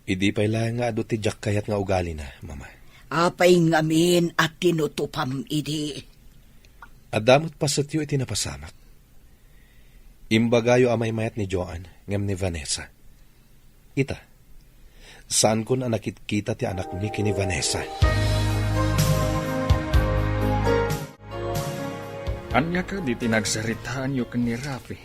Idi pa'y lang nga ado ti Jack kayat nga ugali na, mama. Apay ngamin at tinutupam idi. Adamot pasatyo iti napasamak. Imbagayo amay mayat ni Joan, ngam ni Vanessa. Ita, Saan ko na nakikita ti anak ni kini Vanessa? Anya ka di tinagsaritaan yo ni Rafi.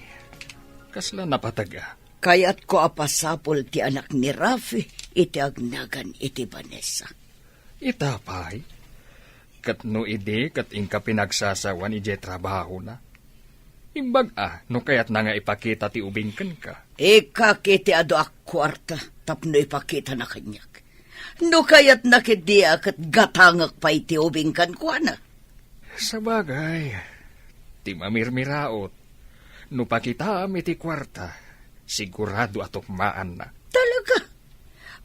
Kasla napataga. Kaya't ko apasapol ti anak ni Rafi, iti agnagan iti Vanessa. Itapay. Kat no ide kat ingka pinagsasawan ije trabaho na. Imbag no kayat na nga ipakita ti ubingken ka. Ika kiti ado ak kwarta, tapno ipakita na kanyak. No kayat nakidia kat gatangak pa iti ubingkan ko na. Sabagay, ti mamirmiraot. No pakitaam iti kwarta, sigurado atok maan na. Talaga?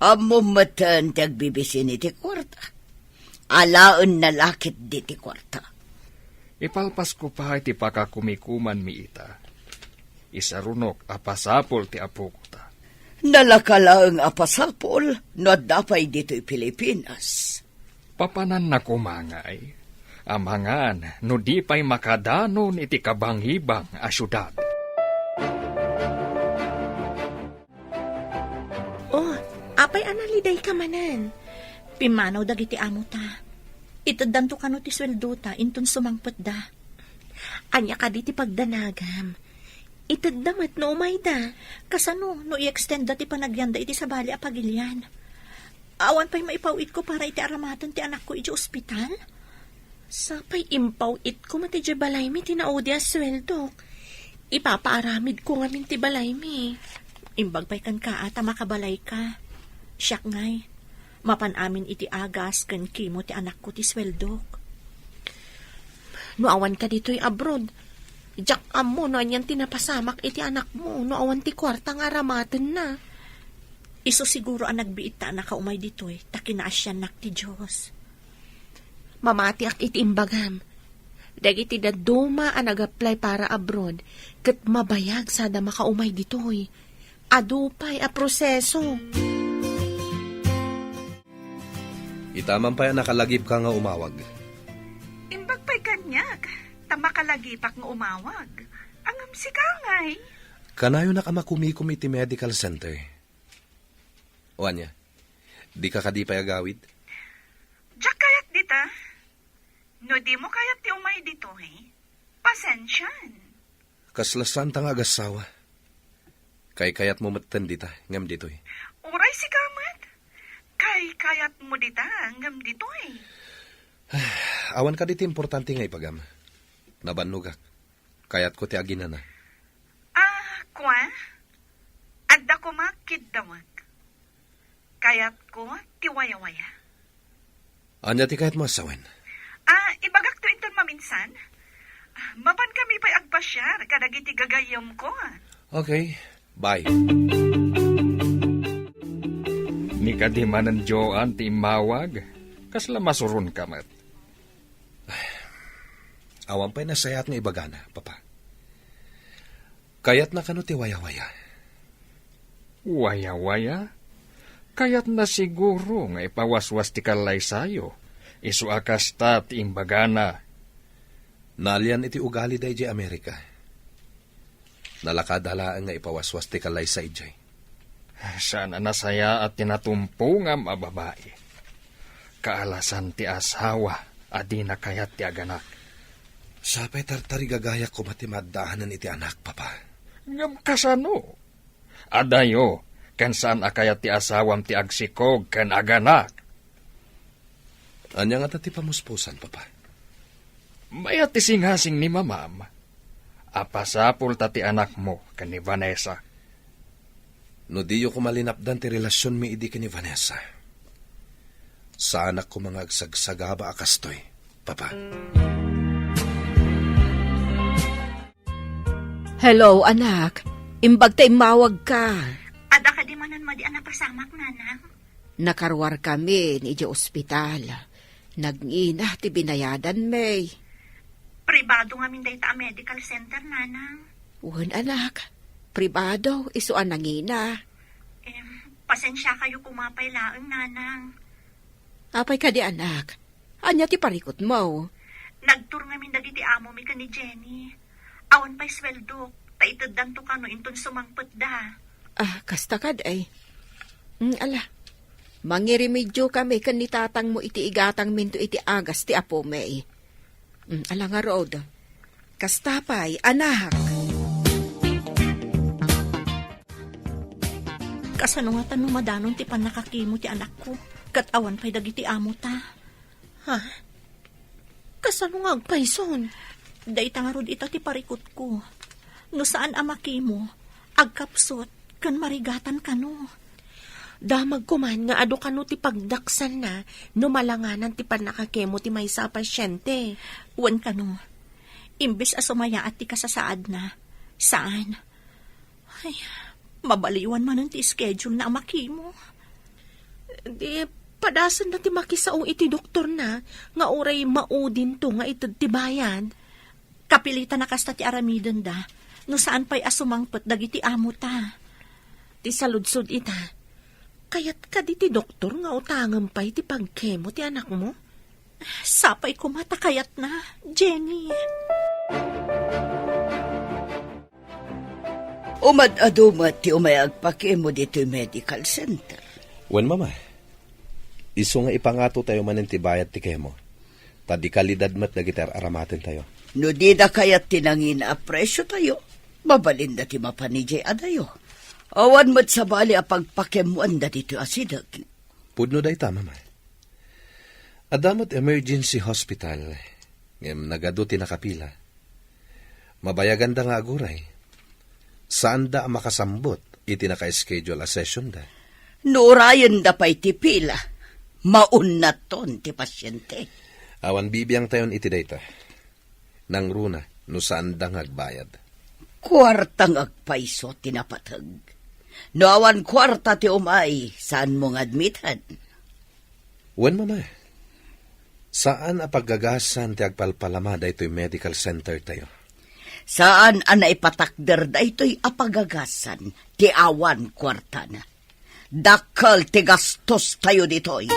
Amo matan ti agbibisin iti kwarta. Alaan na lakit di ti kwarta. Ipalpas ko pa iti pakakumikuman mi ita. Isarunok apasapol ti apo ko ta. Nalakalaang apasapol no dapay dito'y Pilipinas. Papanan na kumangay. Amangan no di pa'y makadanon iti kabanghibang a syudad. Oh, apay analiday ka manan. Pimanaw dagiti amo ta. Itaddanto kano ti sweldo ta, intun sumangpet da. Anya ka di ti pagdanagam. Itaddamat no umay da. Kasano, no i-extend da ti panagyanda iti sabali a pagilyan. Awan pa'y maipawit ko para iti aramatan ti anak ko iti ospital. Sapay impawit ko mati di balay mi tinaudi a sweldo. Ipapaaramid ko nga min ti balay mi. Imbag pa'y kan ka ata makabalay ka. Siyak ngay. Mapan amin iti agas kan kimo ti anak ko ti sweldok. No awan ka dito'y abroad. Jak amo no anyan tinapasamak iti anak mo. No awan ti kwarta nga ramaten na. Iso siguro ang nagbiit ta anak ka umay dito'y takinaasyan nak ti Diyos. Mamati ak iti imbagam. Dagiti daduma ang nag-apply para abroad. Kat mabayag sada makaumay dito'y. Adupay a proseso. Itaman pa nakalagip ka nga umawag. Imbag pa'y kanyag, tamakalagipak nga umawag. Angam si Kangay. Kanayo na ka makumikum iti medical center. O anya, di ka kadipay agawid? Diyak kayat dita. No di mo kayat ti umay dito, pasensyan. Kaslasan tang agasawa. Kayat mo matan dita, ngam dito Uray si Kamat. Kayat mo dita, ngam dito Awan ka dito importante nga ipagam. Nabanugak. Kayat ko ti agina na. Kwa? Adda ko makidawag. Kayat ko ti waya-waya. Anya ti kayat mo asawen? Ibagak to inton maminsan. Mapan kami pa'y agpasyar, kadagiti gagayom ko. Okay, bye. Ni kadimanan Joan ti mawag, kasla masurun ka mat. Awan pa'y nasayat nga ibagana, papa. Kayat na kano ti waya-waya. Waya-waya? Kayat na siguro nga ipawaswas ti kalay sayo. Isu akas ta ti imbagana. Nalian iti ugali day di Amerika. Nalakadalaan nga ipawaswas ti kalay sa ijay. Sana nasaya at tinatumpungam a babae. Kaalasan ti asawa, adi na kayat ti aganak. Sapay tartari gagayak ko matimadaanan iti anak, papa. Ngam kasano? Adayo, kan saan akayat ti asawam ti agsikog kan aganak. Anya nga ti pamuspusan, papa. Mayat ti singhasing ni mamam. Apasapul ta ti anak mo kan ni Vanessa. No diyo ko malinapdan ti relasyon mi idi ni Vanessa. Sa anak ko mga agsagsagaba akastoy, papa. Hello, anak. Imbag tayo mawag ka. Ada ka di manan madi anak pasamak nanang. Nakarwar kami ni Ije ospital. Nag-ina ti binayadan, May. Pribado nga min dayta a medical center nanang. Wan, anak. Pribado, isuan nangina. Pasensya kayo kumapay laang nanang. Apay ka di, anak. Anya ti parikot mo. Nagtur nga min dagiti amo mi ka ni Jenny. Awan pa'y sweldo. Taitaddan to kano inton sumangpet da. Kastakad ay. Ala, Mangirimedyo kami kan ni tatang mo iti igatang minto iti agas ti apo may. Ala nga rod. Kastapay, anak. Kasano nga tanong madanon ti panakakimo ti anak ko. Kat awan pa'y dagiti amo ta. Ha? Kasano nga agpayson? Day tangarod ita ti parikot ko. No saan amakimo, agkapsot, kan marigatan kano. Damag kuman nga ado kano ti pagdaksan na no malanganan ti panakakemo ti maysa a pasyente. Wan kano. Imbes asumaya at ti kasasaad na. Saan? Ay, mabaliwan man ti schedule na amakimo. Di, padasan na ti makisaong iti doktor na nga oray maudin to nga itad ti bayan. Kapilitan na kasta ti aramidon da. No saan pa'y asumangpet dagiti amo ta. Ti saludsod ita. Kayat ka di ti doktor nga utangam pa'y ti pagkemo ti anak mo? Sapay kumata kayat na, Jenny. Umad-adumat ti umayag pakimo dito yung medical center. Wen mama, iso nga ipangato tayo manin ti bayad ti kemo. Tadi kalidad mat nagitar aramatin tayo. No di da kayat tinangin a presyo tayo, mabalinda ti mapanijay adayo. Awan mat sa bali a pagpakemuan da dito asidag. Pudno day ta, mama. Adamat emergency hospital, ngem nagado ti nakapila. Mabayagan da nga aguray. Saan da makasambot iti naka-schedule a session da? Nurayan da pa'y ti pila. Maunat ton ti pasyente. Awan bibiyang tayon iti dayta. Nang runa, no saan da nga agbayad. Kwartang agpaiso tinapatag. No awan kwarta ti umay, saan mong admitan? Wen mama, saan a paggagasan ti agpalpalama da ito'y medical center tayo? Saan ang naipatakder da ito'y apagagasan ti awan kwarta na? Dakal ti gastos tayo dito'y.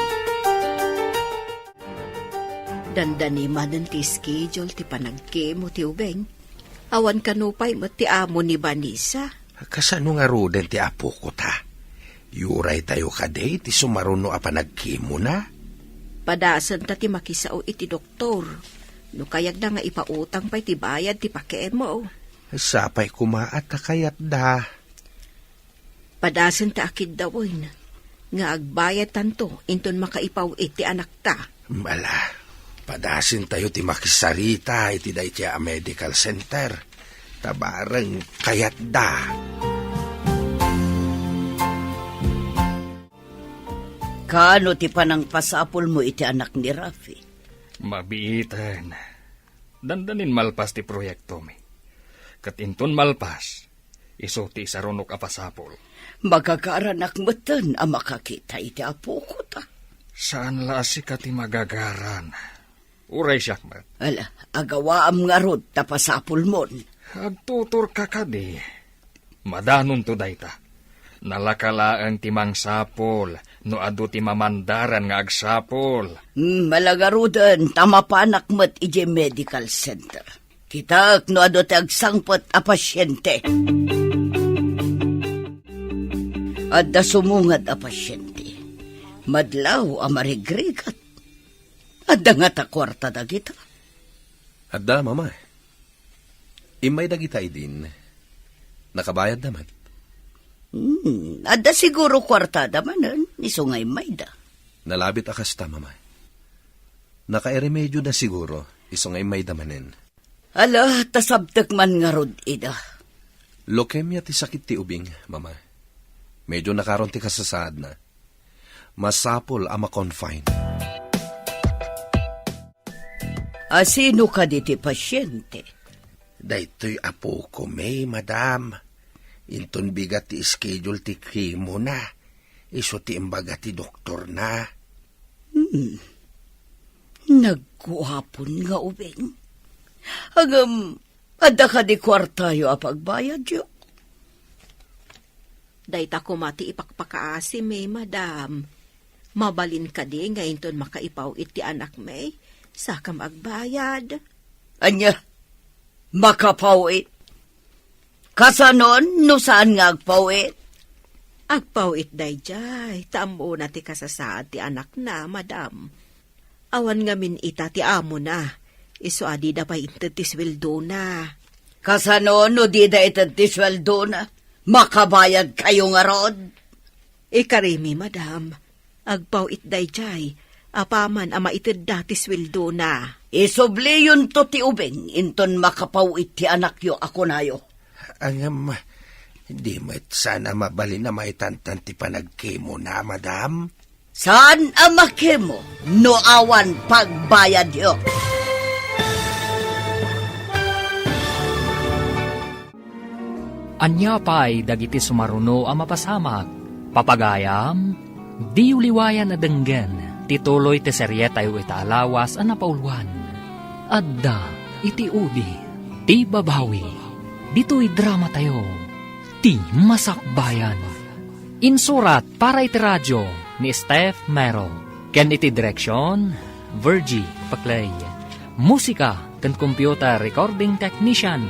Dandani manan ti schedule ti panagkemo ti ubeng. Awan kanupay mo ti amo ni Vanessa. Kasano nga roden ti apo ko ta? Yuray tayo kaday ti sumaruno a panagkimo na? Padasan ta ti makisao iti doktor. No kayag na nga ipautang pa'y ti bayad ti pakemo. Sapay kumaat ta kayat da. Padasan ta akid dawin. Nga agbayad tanto inton makaipaw iti anak ta. Mala, padasin tayo ti makisarita iti day ti a medical center. Tabarang kayat da. Kano ti panang pasapol mo iti anak ni Rafi? Mabiitan. Dandanin malpas ti proyekto mi. Katinton malpas, iso ti sarunok apasapol. Magagaranak mo tan ang makakita iti apo ko ta. Saan lasi ka ti magagaran? Uray siyakmat. Ala, agawaam nga rod tapasapol mon. Agtutor ka kadi. Madanon to dayta. Nalakalaan ti mangsapol, no adu ti mamandaran nga agsapol. Malagarudan, tamapanak mo't ije medical center. Kitak no ado ti agsangpot a pasyente. Adda sumungad a pasyente. Madlaw a marigrigat. Adda nga ta kwarta dagita. Adda, mama. Imay dagitay din. Nakabayad naman. Adda siguro kwarta damanan, isungay may da. Nalabit akas ta, mama. Nakairemedyo na siguro, isungay may damanin. Ala, tasabtek man nga rod ida. Leukemia ti sakit ti ubing, mama. Medyo nakaroon ti kasasaad na. Masapol ama confine. Sino ka di ti pasyente? Daytoy apo ko may, madam. Inton bigat ti schedule ti kimo na. Iso ti imbaga ti doktor na. Nagkuhapon nga ubing. Hangam, adda ka di kwartayo a pagbayad yo. Dayta ko mati ipakpakaasi may madam. Mabalin ka di nga inton makaipaw iti anak may. Saka magbayad. Anya, makapawit. Kasanon, no saan nga agpawit? Agpawit dayjay, tamo na ti kasasaad ti anak na, madam. Awan ngamin ita ti amo na, iso adi da pa inted ti sweldo na. Kasano no di da itad ti sweldo na? Makabayad kayo nga rod? Ikarimi, madam. Agpawit dayjay, apaman ama ited da ti sweldo na. Isubli yun to ti ubing, inton makapawit ti anak yo ako nayo. Angam, di mo't sana mabali na maitantan ti panagkimo na, madam. Saan ang makimo no awan pagbayad yo? Anya pa'y dagiti sumaruno ang mapasamak. Papagayam, di uliwayan na denggen, tituloy ti serye tayo itaalawas ang napauluan. Adda, iti udi, ti babawi, dito'y drama tayo, ti masakbayan. Insurat para iti radyo ni Steph Mero. Ken iti direksyon, Virgie Paclay. Musika ken computer recording technician,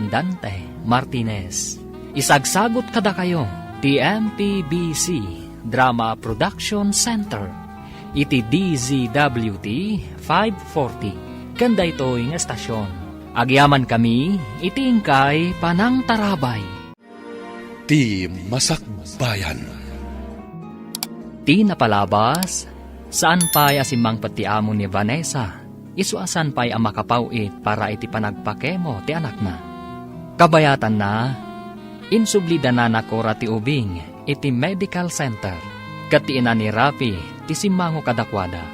Dante Martinez. Isagsagot kada kayo, TMPBC Drama Production Center. Iti DZWT 540. Kanda ito yung estasyon. Agyaman kami, itingkay panang tarabay. Ti Masakbayan. Ti napalabas, saan pa'y asimang patiamo ni Vanessa, isuasan pa'y ang makapawit para iti panagpakemo ti anak na. Kabayatan na, insublida na nakora ti ubing iti medical center, katiinan ni Rafi ti simango kadakwada.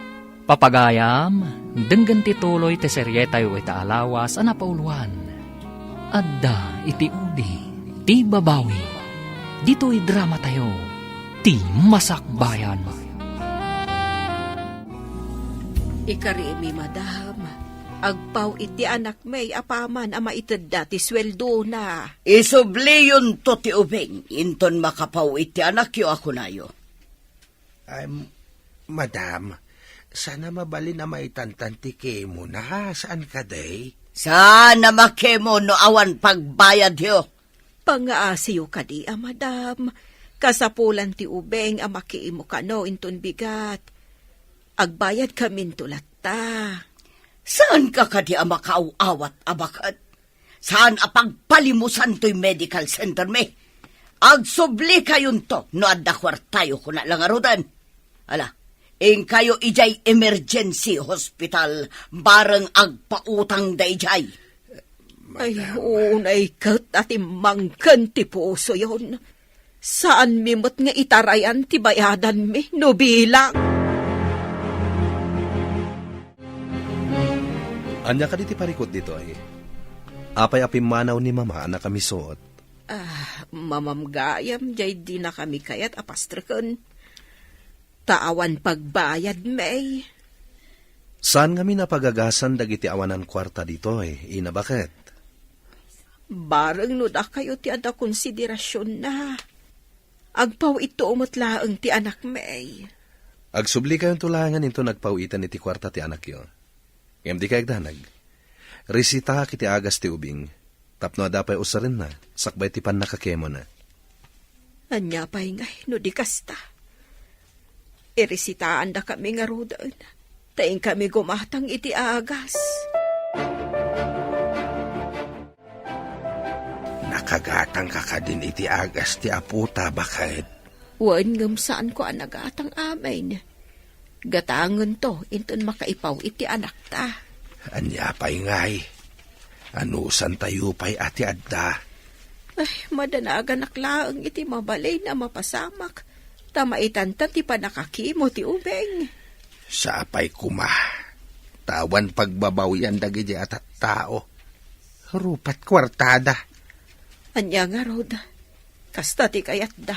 Papagayam, denggan ti tuloy ti serye tayo itaalawas ang napauluan. Adda iti udi, ti babawi. Dito'y drama tayo, ti masakbayan. Ikarimi, madam. Agpaw iti anak may apaman ama ited dati sweldo na. Isubli yun to ti ubing, inton makapawit ti anak yo ako nayo. Madam, sana mabali na maitantan ti kimo na. Saan ka day? Sana makemo no awan pagbayad yo. Pangaasiyo ka di, madam. Kasapulan ti ubeng ang makiimo ka no inton bigat. Agbayad kamin tulat ta. Saan ka kadi ang makauawat abakat? Saan apagpalimusan to'y medical center me? Agsubli kayon to no adda kwartayo ko na lang arudan. Ala, ing kayo ijay emergency hospital bareng agpautang da ijay. Ay, unay kat at imangkan ti puso yon. Saan mimot nga itarayan ti bayadan mi, no bilang? Anya ka diti parikot dito ay. Apay apimanaw ni mama na kami suot. Mamamgayam, jay di na kami kayat apastrakan. Taawan pagbayad, may. Saan kami napagagasan dagiti awanan kwarta dito ay, ina bakit? Barang no da kayo ti ada konsiderasyon na. Agpaw ito umutlaang ti anak may. Agsubli kayong tulangan into nagpawitan iti kwarta ti anak yo. Ngem di kayag danag. Resita kiti agas ti ubing. Tapno adapay usarin na, sakbay ti pan nakakemo na. Anya pa'y ngay, no di kasta. Iresitaan da kami nga rodan. Taing kami gumatang iti agas. Nakagatang ka ka din iti agas ti aputa, bakit? Wan ngam saan ko ang nagatang amin. Gatangan to, inton makaipaw iti anak ta. Anya pa'y ngay. Anusan tayo pa'y ati adda. Ay, madanagan naklaang iti mabalay na mapasamak. Tamaitan ta ti panakakimo ti ubeng. Sa apay kuma. Tawan pagbabawyan dagiti at tao. Rupat kwartada. Anya nga rod, kasta ti kayat da.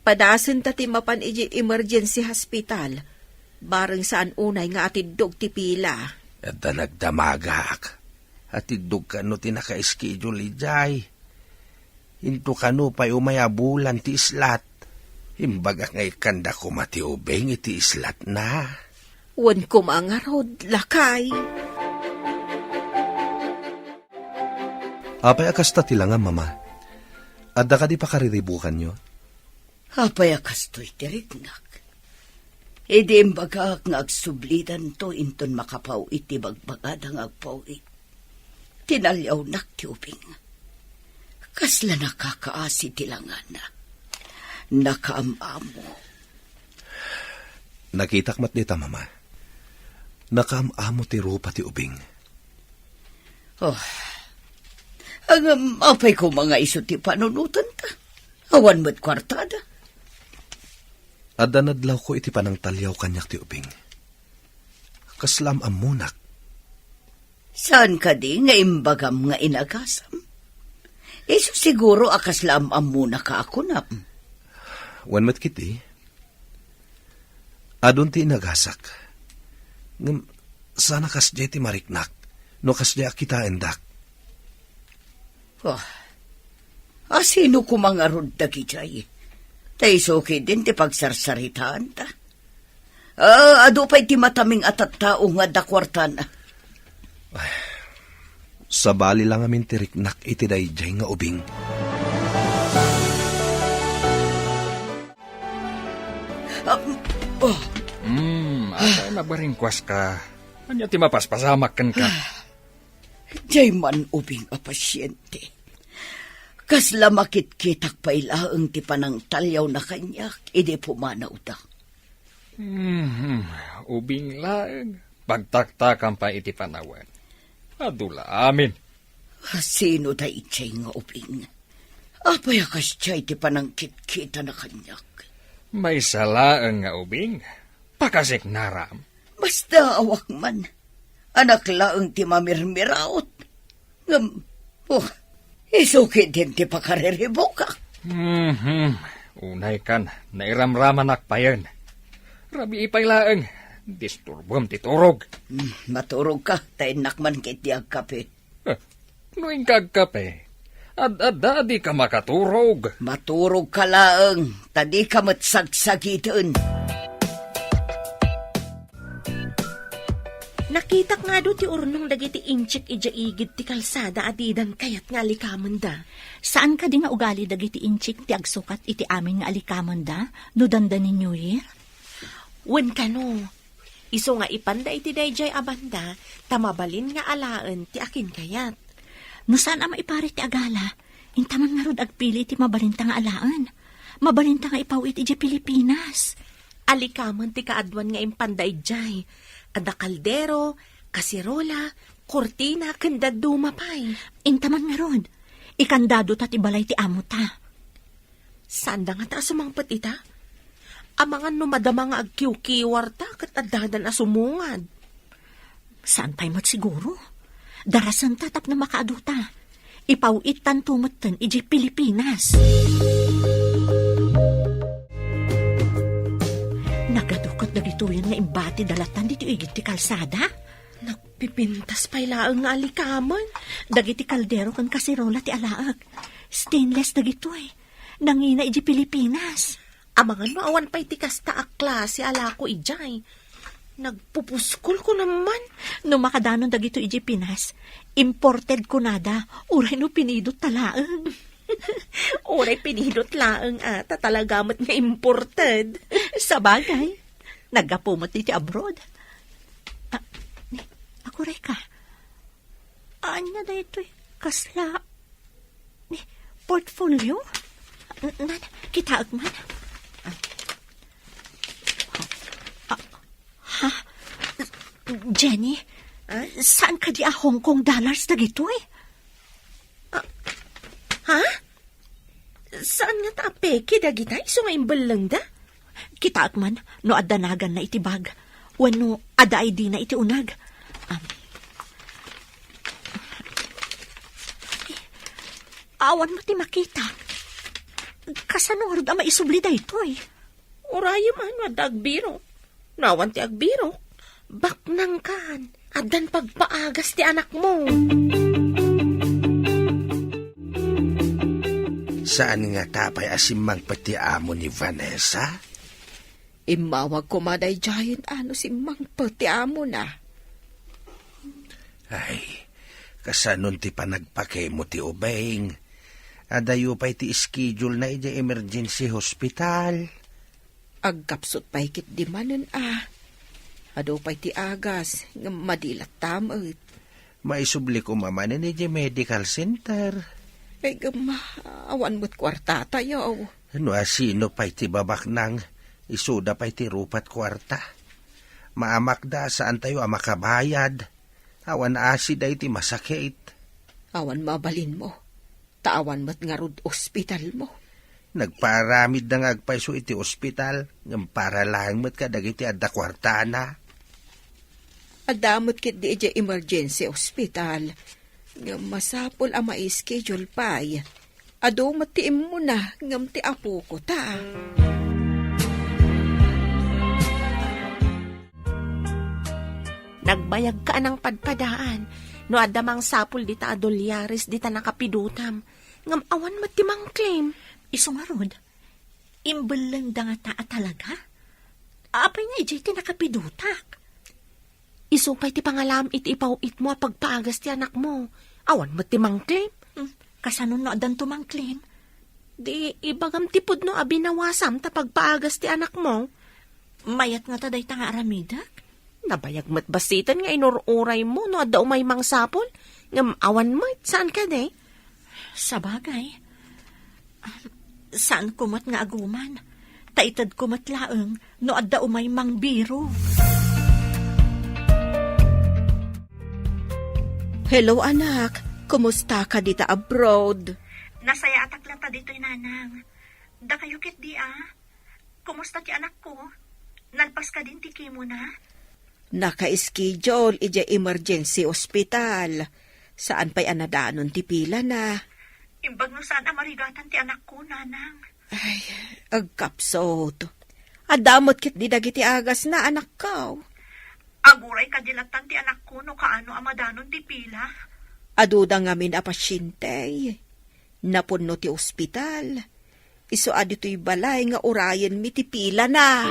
Padasin ta ti mapan iji emergency hospital, bareng saan unay nga atidog ti pila. At nagdamagak. Atidog ka no ti naka-schedule ijay. Into ka no pa'y umayabulan ti islat. Imbagak ngay kanda ko mati ubeng iti islat na. Wan ko mga rod, lakay. Apay akasta ti lang mama. Adda ka di pa kariribukan nyo? Apay akastoy tirignak. Edi imbagak nga agsublidan to inton makapaw iti bagbagadang agpawit. Tinalyaw nak ti ubing. Kasla nakakaasi tilangan na. Nakaamamo. Nakitak mat dita, mama. Nakaamamo ti rupa ti ubing. Oh, ang apay ko mga iso ti panunutan ta. Awan mo't kwartada. Adda nadlaw ko iti panang talyaw kanyak ti ubing. Kaslam amunak. Saan ka di nga imbagam nga inagasam? Iso siguro akaslam amuna ka ako na. Wan mat kiti. Adun ti inagasak. Ngam, sana kasjay ti mariknak. No kasjay kita endak. Oh, asino ko mga rudagi jay? Tay soki din ti pagsarsaritaan ta. Ado pa'y ti mataming atat tao nga dakwartan. Sabali lang amin ti riknak iti dayjay nga ubing. Atay mabaringkwas ka. Anya ti mapaspasamak kan ka. Jay man ubing a pasyente. Kasla makit-kitak pa ilaang ti panang talyaw na kanyak, ide pumanaw da. Ubing laeng. Pagtaktakan pa iti panawan. Adula amin. Sino da itchay nga ubing? Apay akas jay ti panang kit-kita na kanyak. May salaang nga ubing. Pakasik naram. Basta awak man. Anak laang ti mamirmiraot. Isuki din ti pakariribo ka. Unay kan, nairamraman akpayan. Rabi ipay laeng. Disturbom ti turog. Maturog ka, tayo nakman kit di agkape. Nuing kagkape. Ad di ka makaturog. Maturog ka laang, tadi ka matsagsagitan. Nakitak nga do ti urnong dagiti inchik ijaigid ti kalsada adidan kayat nga alikaman da. Saan ka di nga ugali dagiti inchik ti agsukat iti amin nga alikaman da, no danda ni New Year? Wen ka no. Iso nga ipanda iti dayjay abanda, tamabalin nga alaan ti akin kayat. No saan ama ipari ti agala, intaman nga rod agpili ti mabalinta nga alaan. Mabalinta nga ipawit iti Pilipinas. Alikaman ti kaadwan nga impanda ijay. Ada kaldero, kasirola, kortina, kanda dumapay. Intaman nga rod, ikandado ta ti balay ti amo ta. Saan da nga ta sumangpat ita? Amangan no madama nga agkiw-kiwar ta kat adadan asumungad. Saan pa'y mat siguro? Darasan ta tap na makaaduta. Ipawit tan tumatan iji Pilipinas. Nagadukot dagituyan nga imbati dalatan dito igit ti kalsada. Nagpipintas pa'y laang nga alikaman. Dagiti kaldero kan kasirola ti alaag. Stainless dagitoy. Nangina iji Pilipinas. Amangan no awan pa'y ti kasta a klase ala ko ijay. Nagpupuskol ko naman. No makadanon dagito iji Pinas, imported ko nada, uray no pinidot talaang. Uray pinidot laang ata talagamat nga imported. Sa bagay, nagapumot ti abroad. Ako reka. Anya da ito'y kasla. Portfolio? Kita agman. Ha? Jenny, saan ka di a Hong Kong dollars na gito eh? Ha? Saan nga ta peke dagitay? So nga imbalang da? Kita man, no adanagan na itibag. Wano ada ID na iti unag. Awan mo ti makita. Kasanurod ama isubli da ito eh. Urayam ano dagbiro. Nawan ti agbiro. Baknang kan. Adan pagpaagas ti anak mo. Saan nga tapay asimang pati amo ni Vanessa? Imawag ko maday giant ano si Mang pati amo na. Ay, kasanon ti panagpake mo ti ubeng. Adayo pa'y ti schedule na ija emergency hospital. Agkapsot pa'y kit di manen Ado pa'y ti agas, nga madilat tamot. Maisubli ko mamanin ija medical center. Ay awan mo't kwarta tayo. Ano asino pa'y ti babak nang isuda pa'y ti rupat kwarta. Maamak da saan tayo makabayad. Awan asid ay ti masakit. Awan mabalin mo. Taawan mo't nga rod ospital mo. Nagparamid na ngagpaiso iti ospital, ng para lang mo't kadagiti adda kwartana. Adamot kit di ija emergency hospital. Nga masapol ang ma-schedule pa'y. Ado matiim mo na ngam ti apo ko ta. Nagbayag ka ng padpadaan. No adamang sapul dita adolyares dita nakapidutam. Ngam awan matimang claim. Iso nga rod, imbel lang da nga taa talaga. Apay nga ijay ti nakapidutak. Isupay ti pangalam iti ipawit mo pagpaagas ti anak mo. Awan matimang claim. Kasano no adan tumang claim? Di ibagam tipod no abinawasam ta pagpaagas ti anak mo. Mayat nga taday ta nga aramidak. Nabayag mat basitan nga inururay mo no adda umay mang sapol. Ngam awan mo saan ka de? Sa bagay. Saan kumat nga aguman? Taitad kumat laeng no adda umay mang biro. Hello anak, kumusta ka dita abroad? Nasaya atak lang ta dito'y nanang. Da kayo kit di Kumusta ti anak ko? Nalpas ka din ti kimo na? Naka-schedule ija emergency hospital. Saan pa'y anadanon ti pila na? Imbag no saan amarigatan ti anak ko, nanang. Ay, agkapsot. Adamot kit di dagiti agas na anak ko. Aguray kadilatan ti anak ko no kaano amadanon ti pila. Aduda ngamin a pasyente. Napunno ti ospital. Iso adito'y balay nga urayan mi ti pila na.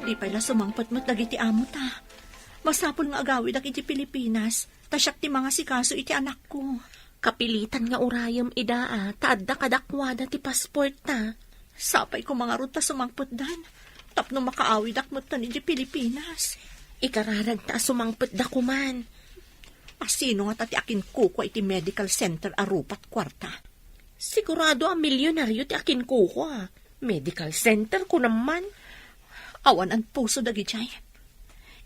Di pala sumangpat mo't dagiti amo ta. Masapol nga agawid ak iti Pilipinas. Tasyak ti mga sikaso iti anak ko. Kapilitan nga urayam idaa, taadda kadakwada ti passport ta. Sapay ko mga ruta sumangpot dan. Tapno makaawid ak mo't iti Pilipinas. Ikararag ta sumangpot da kuman. Asino nga tati akin kuko iti medical center arupat kwarta. Sigurado ang milyonaryo ti akin kuko Medical center ko naman. Awan ang puso dagi jay.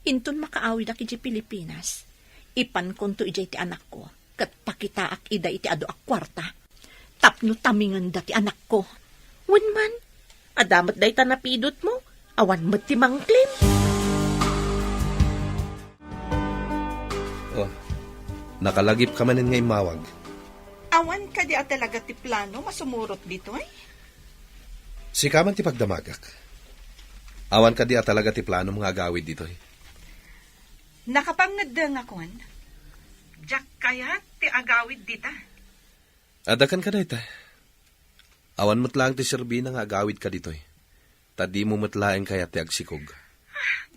Inton makaawid ak iti Pilipinas. Ipan konto ijay ti anak ko. Kat pakitaak ida iti ado ak kwarta. Tapno tamingan dati anak ko. Winman, adamat day tanapidot mo. Awan mo ti mangklim. Oh, nakalagip ka manin ngay mawag. Awan ka di talaga ti plano masumurot dito Si kaman ti pagdamagak. Awan ka di talaga ti plano mga agawid dito Nakapangad nga kon. Jack kaya ti agawid dita. Adakan ka na ita. Awan mo't lang ti Serbina nga agawid ka dito Tadi mo matlaeng kaya ti agsikog.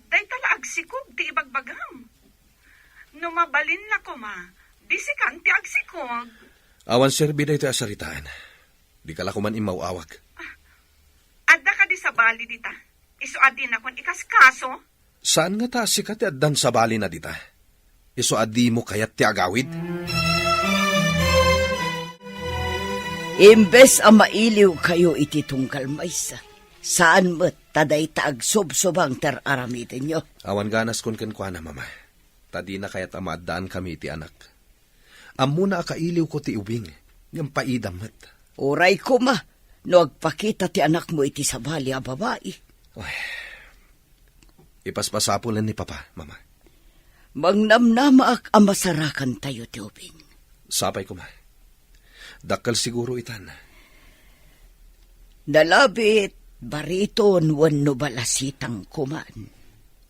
Day tala agsikog ti ibagbagam. Numabalin na ko disikan ti agsikog. Awan Serbina ito asaritaan. Di ka la kuman imawawag. Adda ka di sa bali dita. Iso adi na kon ikaskaso. Saan nga ta sikat ti addan sa bali na dita? Iso adi mo kayat ti agawid? Imbes ang mailiw kayo iti tungkal maysa. Saan mo't taday taag sob-sobang ter-aramitin nyo? Awan ganas kun kenkwa na mama. Tadi na kayat amadaan kami ti anak. Amo na akailiw ko ti ubing. Ngam paidamat. Uray ko ma, no agpakita ti anak mo iti sa bali a babae. Ay, ipaspasapulan ni papa, mama. Mangnamnamaak ang masarakan tayo ti ubing. Sapay ko ma. Dakal siguro itan. Nalabit, bariton, wano balasitang kuman.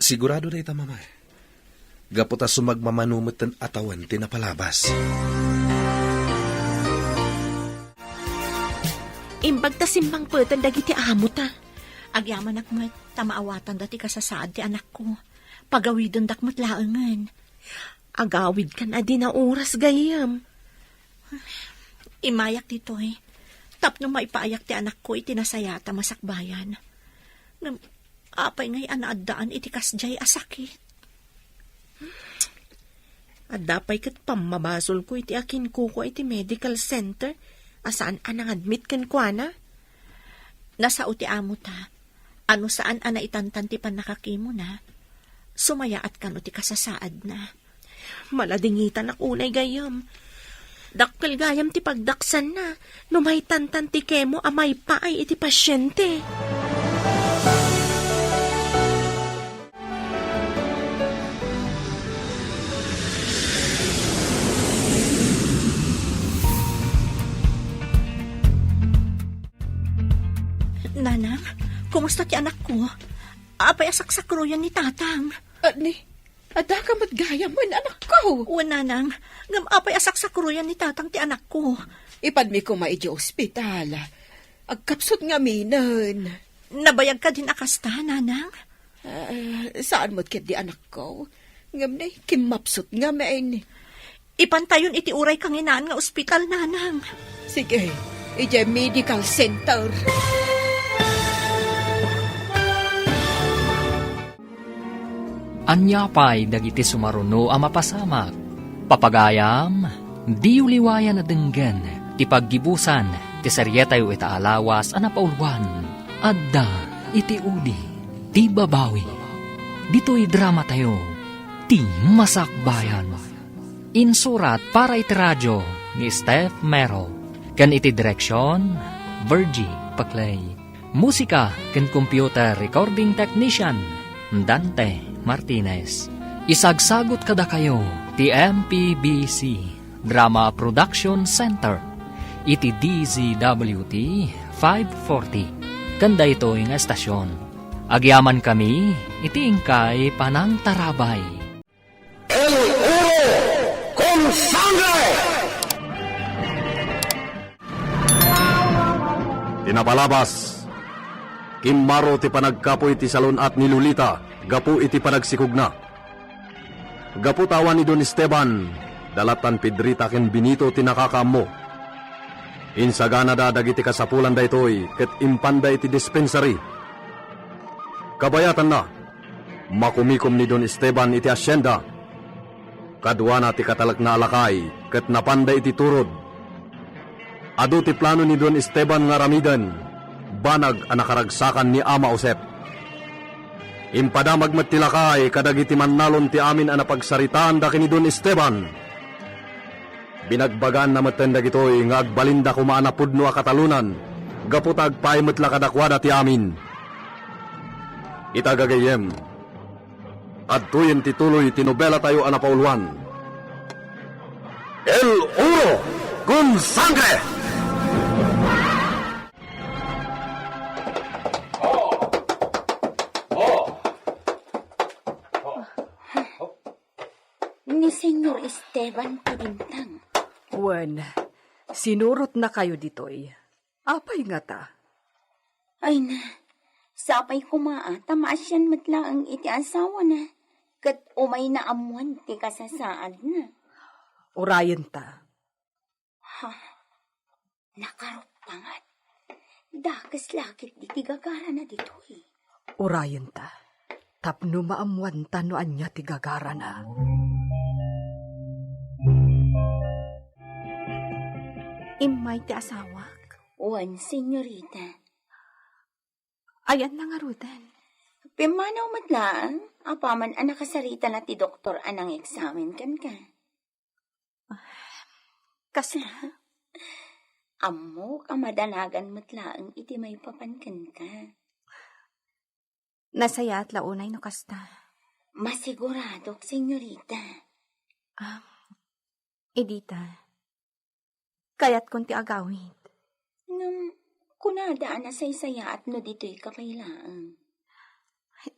Sigurado na ita, mama. Gaputa sumagmamanumot ng atawan tinapalabas. Imbag ta simbang putan dagiti amo ta. Agyaman akmat, tamaawatan dati kasasaad ti anak ko. Pagawidon dakmat laengan. Agawid ka na din na oras gayam. Imayak dito eh. Tapno maipayak ti anak ko iti nasayata masakbayan. Ngam, apay ngay anaadaan iti kasjay asakit. At dapay kat pamabasol ko iti akin kuko iti medical center. Asaan anang admit kan kwa na? Nasa uti amo ta. Ano saan ana itantanti pan nakakimo na. Sumayaat kan uti kasasaad na. Maladingitan ak unay gayam. Dakkel gayam ti pagdaksan na. No may tantan ti kemo amay paay iti pasyente. Nanang, kumusta ti anak ko? Apay asaksakruyan ni tatang. Ani, ada ka matgaya mo anak ko. O nanang, ngam apay asaksakruyan ni tatang ti anak ko. Ipadmi ko maidyo ospital. Agkapsot nga minan. Nabayag ka din akasta, nanang? Saan mo't ket di anak ko? Ngam na, kimapsot nga main. Ipantayon iti uray kang inaan nga ospital, nanang. Sige, ije medical center. Anyapay dagiti sumaruno a mapasamak. Papagayam, di uliwayan na denggen, ti paggibusan, ti seryetayo ita alawas a napaulwan. Adda, iti udi, ti babawi. Dito'y drama tayo, ti masakbayan. Insurat para iti radyo ni Steph Mero. Kan iti direksyon, Virgie Paclay. Musika kan computer recording technician, Dante Martinez. Isagsagot kada kayo ti MPBC Drama Production Center iti DZWT 540 kanda ito nga estasyon. Agyaman kami iti ingkay Panang Tarabay. El Oro con Sangre! Tinapalabas, Kimmaro ti panagkapoy ti salunat ni Lolita, gapu iti panagsikugna. Gapu tawan ni Don Esteban, dalatan Pedrita ken Benito ti nakakamo. Insagana da dagiti kasapulan da itoy, ket impanda iti dispensary. Kabayatan na, makumikom ni Don Esteban iti asyenda. Kadwana ti katalak na alakay, ket napanda iti turod. Adu ti plano ni Don Esteban nga ramidan, banag ang nakaragsakan ni Ama Josep. Impadamag matilakay kadagiti mannalon ti amin ang napagsaritaan da kini Don Esteban. Binagbagan na maten dagitoy nga agbalinda kumaan pudno a katalunan, gaputag pay metla kadakwada ti amin. Itagagayem, adtuyen ti tuloy tinobela tayo ang napauluan. El Oro con Sangre! Ni Senyor Esteban Pibintang. Wen, sinurot na kayo ditoy. Apay nga ta? Ay na, sapay kumaa, tamasyan matla ang iti asawa na. Kat umay na amuan ti kasasaad na. Urayan ta. Ha, nakarupangat. Dakas lakit di tigagara na ditoy. Urayan ta. Tapno maamuan ta no anya tigagara na. Imay ti asawak. Wan, senyorita. Ayan na nga rudan. Pimanaw matlaan, apaman ang nakasarita na ti doktor anang eksamen kan ka. Kasi Amo, kamadanagan matlaang iti may papankan ka. nasaya at launay no kasta. Masiguradok, senyorita. Edita, kayat konti agawid. Ngam, kunadaan na saysaya at no dito'y kapailaan.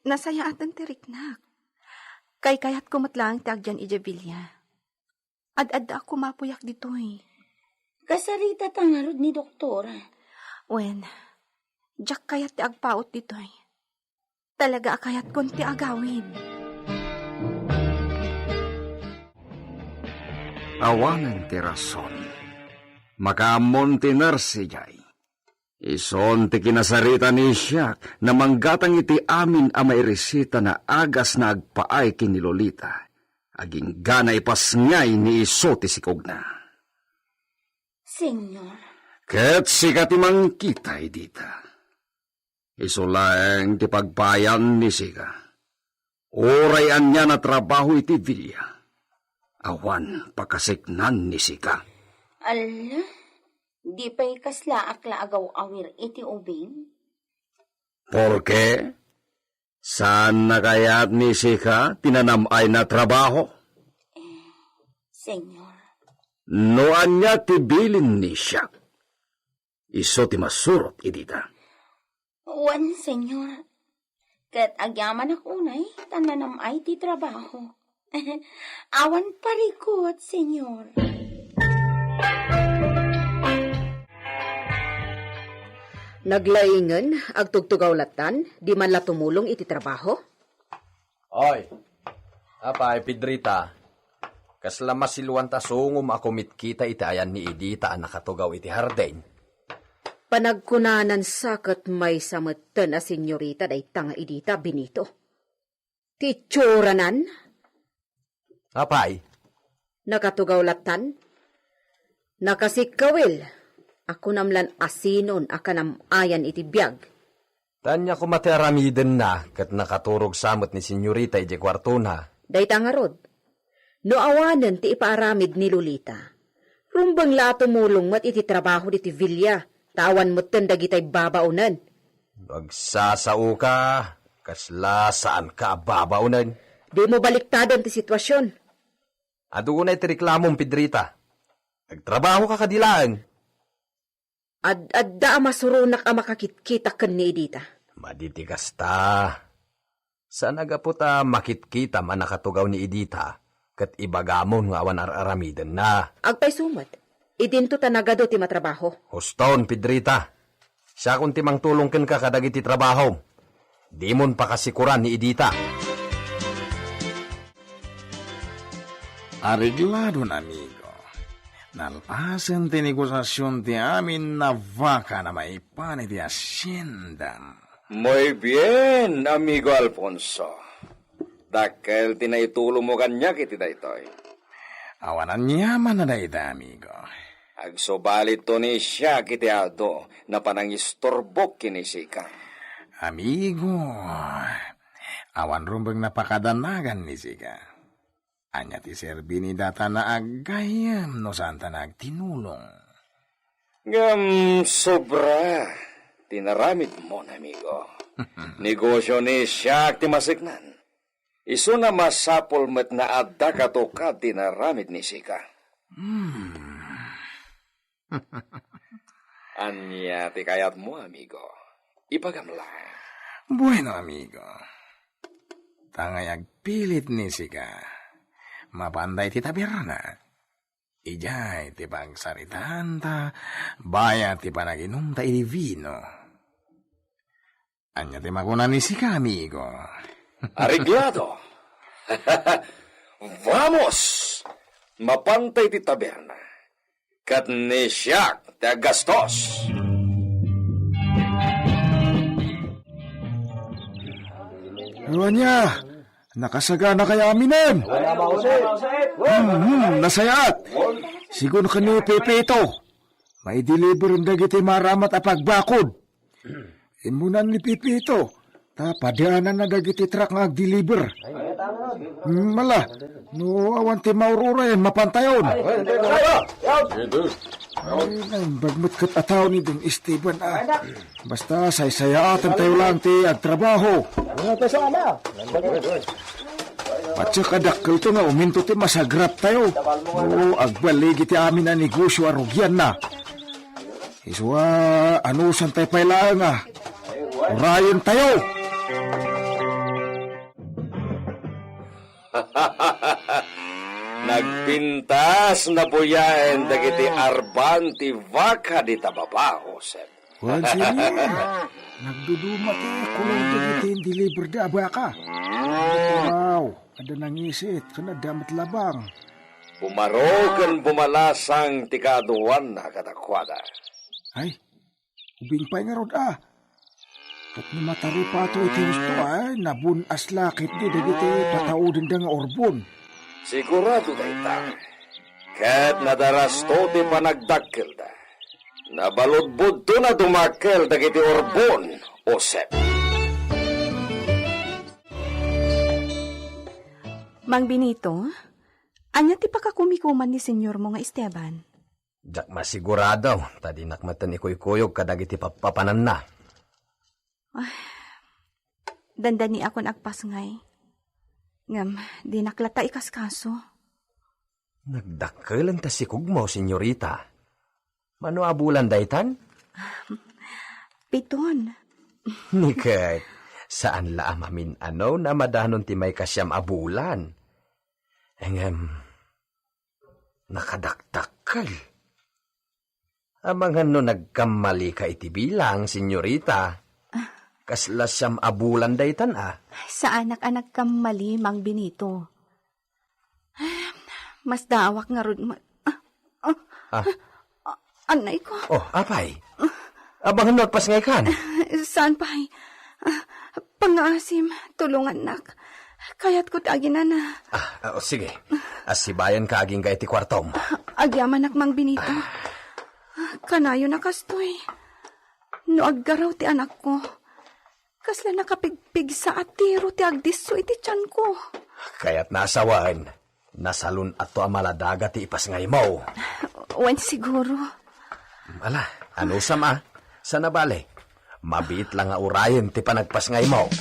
Nasaya at ang tiriknak. Kay kayat kumatlang ti agyan ijabilya. Ad-ad ako mapuyak dito'y. Kasarita tangarod ni doktora. Wen, jak kayat ti agpaot dito'y. Talaga kayat konti agawid. Awanan ti rason. Makaamon ti nurse jay. Ison ti kinasarita ni Siak na manggatang iti amin a may resita na agas na agpaay kini Lolita. Aging gana ipasngay ni iso ti sikog na. Senyor, Ket sikat imang kitay dita. Iso laeng ti pagpayan ni Sika. Orayan niya na trabaho iti Villa. Awan pakasiknan ni Sika. ala, di pa'y kasla akla agaw awir iti ubing? Porke? Saan na kaya't ni Sika tinanamay na trabaho? Senyor, Noan niya tibilin ni siya. Iso ti masurot idita. wan senyor. Kat agyaman ako unay, tananam ay ti trabaho. Awan parikot, senyor. Naglaingan, agtugtugaw latan, di man la tumulong iti trabaho? Oy, apay, Pedrita. Kasla masiluan ta sungum ako mitkita iti ayan ni Edita ang nakatugaw iti hardin. Panagkunanan sakat may sametan a senyorita day tanga Edita Benito. Titsuranan, Apay, nakatugaw latan, nakasikawil, ako namlan asinon akanam ayan iti biyag. tanya ko materamiden na kat nakaturog samot ni senyorita iti kwarto na. Day tanga rod, no awanan ti ipaaramid ni Lolita. Rumbang la tumulong mat iti trabaho iti Villa, tawan mo't dagitay babaunan. Magsasao ka, kasla saan ka babaunan. Di mo baliktadan ti sitwasyon. Adunay ti reklamong, Pedrita. Nagtrabaho ka kadilaan. Adda masurunak a makakitkita ken ni Edita. Maditigas ta. Saan agaputa makitkita man nakatugaw ni Edita, kat ibagamon nga awan aramiden na. Agpay sumat, idinto tanagado ti matrabaho. Huston, Pedrita. Siya kung timang tulong ken ka kadagiti trabaho. Di mon pakasikuran ni Edita. Arreglado na, amigo. Nalpasan ti negosasyon ti amin na vaka na maipan iti asyenda. Muy bien, amigo Alfonso. Dakkel tinaitulong mo kanya kiti daytoy. Awanan yaman na dayta, amigo. Agsubalit to ni siya kiti ado na panangistorbok kinisika. Amigo, awan rumbang napakadanagan ni Sika. Anya ti serbi ni data na agayam no santa na agtinulong. Sobra. Tinaramid mo, amigo. Negosyo ni siya ti masiknan. Isu na masapol met na adda katukad tinaramid ni Sika. Anya ti kayat mo, amigo. Ipagamla. Bueno, amigo. Tangay agpilit ni Sika. Mapanday ti taberna. Ijay ti pagsaritaan ta, baya ti panaginom ta iti vino. Anya ti makuna ni Sika, amigo. Arreglado. Vamos! Mapantay ti taberna. Kat ni siyak ti gastos. Anya, nakasagana kaya aminan. Nasayat. Sigun ka ni Pepe ito. May deliver ang dagiti maramat a pagbakod. Imunan ni Pepe ito. Tapadaanan na dagiti truck nga ag-deliver. Mala, no awan ti maurura yan, mapantayon. Ay, bagmat kat ataw ni Dong Esteban Basta saysayaatan tayo lang ti agtrabaho. Patsaka dakkel to nga uminto ti masagrap tayo. O agbaligi ti amin na negosyo arugyan na. Iswa, anusan tayo pailaan Urayan tayo. Nagpintas na buyaen dagiti arban ti vaka di tababaho, Seb. Wan sila. Nagduduma ti kulong dagiti deliver da baka. Wow, ada nangisit kana damat labang. Pumarogan bumalasang tikaduan na kadakwada. Ay, ubing pa'y nga rod Kat ni matari pa ito iti gusto nabunas lakit di dagiti pataudin da nga orbon. Sigurado da ita. Kat nadaras to di panagdakkel da. Nabaludbud to na dumakkel dagiti orbon, Osep. Mang Benito, anya ti pakakumikuman ni senyor mo nga Esteban? Jak masigurado, tadi nakmatan ikoy-kuyog kadagiti papanan na. Dandani akon agpas ngay. Ngam, di naklata ikas kaso. Nagdakkelan ta si kugmo, senyorita. Mano abulan daytan? 7. Niket, saan la amamin ano na madanon ti may kasyam abulan? Engem, nakadaktakkel. Amangan no nagkamali ka iti bilang, senyorita. Kasla siyam abulan daytan Sa anak-anak kam mali, Mang Benito. Mas daawak nga rod anay ko. Oh, apay? Abangan no pas ngay kan? Saan pa'y? Pangasim, tulungan nak. Kayat ko taginan na. Sige. Asibayan ka aging ka iti kwartom. Agyaman nak, Mang Benito. Kanayo na kastoy. No aggaraw ti anak ko. Kasla nakapigpig sa atiro ti agdiso iti tiyan ko. Kaya't nasawan. Nasalun ato amaladaga ti ipas ngay mo. Wen siguro. Ala, ano sama? Sa nabale? Mabit lang nga urayan ti panagpas ngay mo.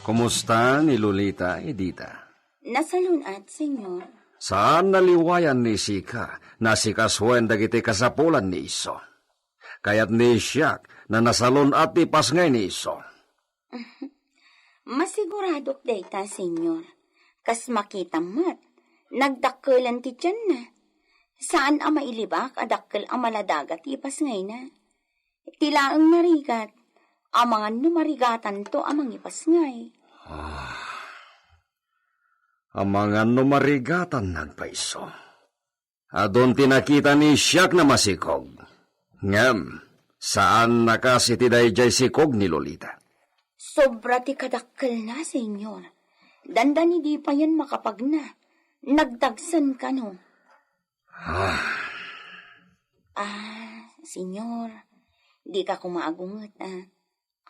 Kumusta ni Lolita, Edita? Nasalunat, senyor. Saan naliwayan ni Sika na si kaswen dagiti kasapulan ni Iso? Kaya't ni siyak na nasalon at ipas ngay ni Iso. Masiguradok dayta, senyor. Kas makita mat, nagdakkelan ti tiyan na. Saan ang mailibak adakkel ang maladagat ipas ngay na? Tilaang narigat, amangan numarigatan to amang ipas ngay. Amangan numarigatan nagpaiso. Adon tinakita ni siyak na masikog. Ngam, saan nakasiti dayjay sikog ni Lolita? Sobra ti kadakkel na, senyor. Dandani di pa yan makapag na. Nagdagsan ka no. Senyor, di ka kumaagungot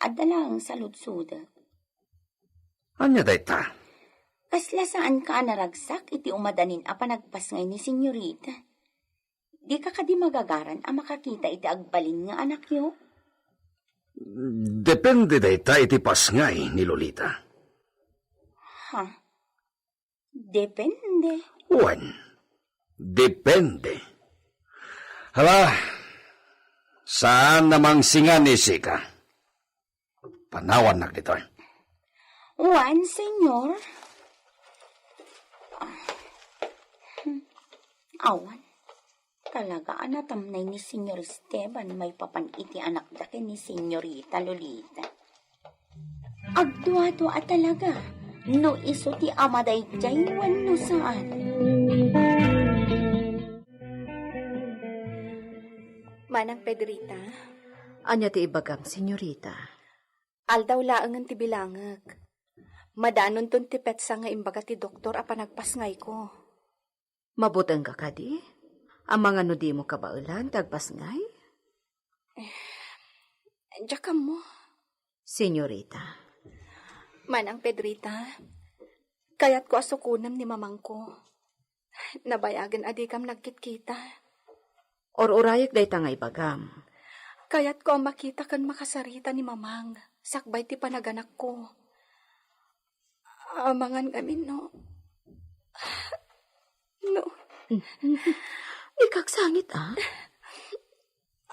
Adalang salud-suda. Anya dayta? Kasla saan ka naragsak iti umadanin a panagpas ngay ni senyorita. Di ka kadi magagaran a makakita iti agbalin nga anak yo? Depende dayta iti pasngay ni Lolita. Depende. Wan, depende. Hala, saan namang singa ni Sika? Panawan na dito. Wan, senyor. Awan. Talaga, anatamnay ni Senyor Esteban may papaniti anak dake ni Senyorita Lolita. Agduwa-duwa talaga. No iso ti amaday jay wano saan. Manang Pedrita. Anya ti ibagam, senyorita? Aldaw laangan ti bilangag. Madanon ton ti petsa nga imbaga ti doktor a panagpasngay ko. Mabutang ka kadi? Ang mga nudi mo kabaulan, tagpasngay? Diyakam mo. Senyorita. Manang Pedrita, kayat ko asukunam ni mamang ko. Nabayagan adikam nagkit-kita. Or-urayak day tangay bagam. Kayat ko makita kan makasarita ni mamang, sakbay ti panaganak ko. Amangan kami, no? No. Ikagsangit,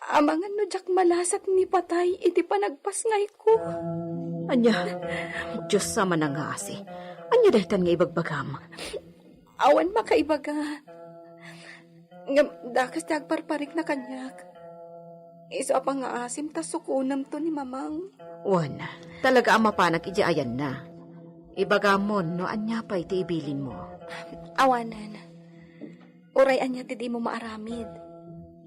Amangan no jak malasat ni patay, iti panagpasngay ko. Anya, Diyos sa manangasi. Anya dahitan nga ibagbagam. Awan makaibaga. Dakas dagparparik na kanyak. Isa pa nga asim, tas sukunam to ni mamang. Wan, talaga ang mapanak iji ayan na. Ibagamon no anya pa iti ibilin mo. Awanan. Urayan niya ti mo maaramid.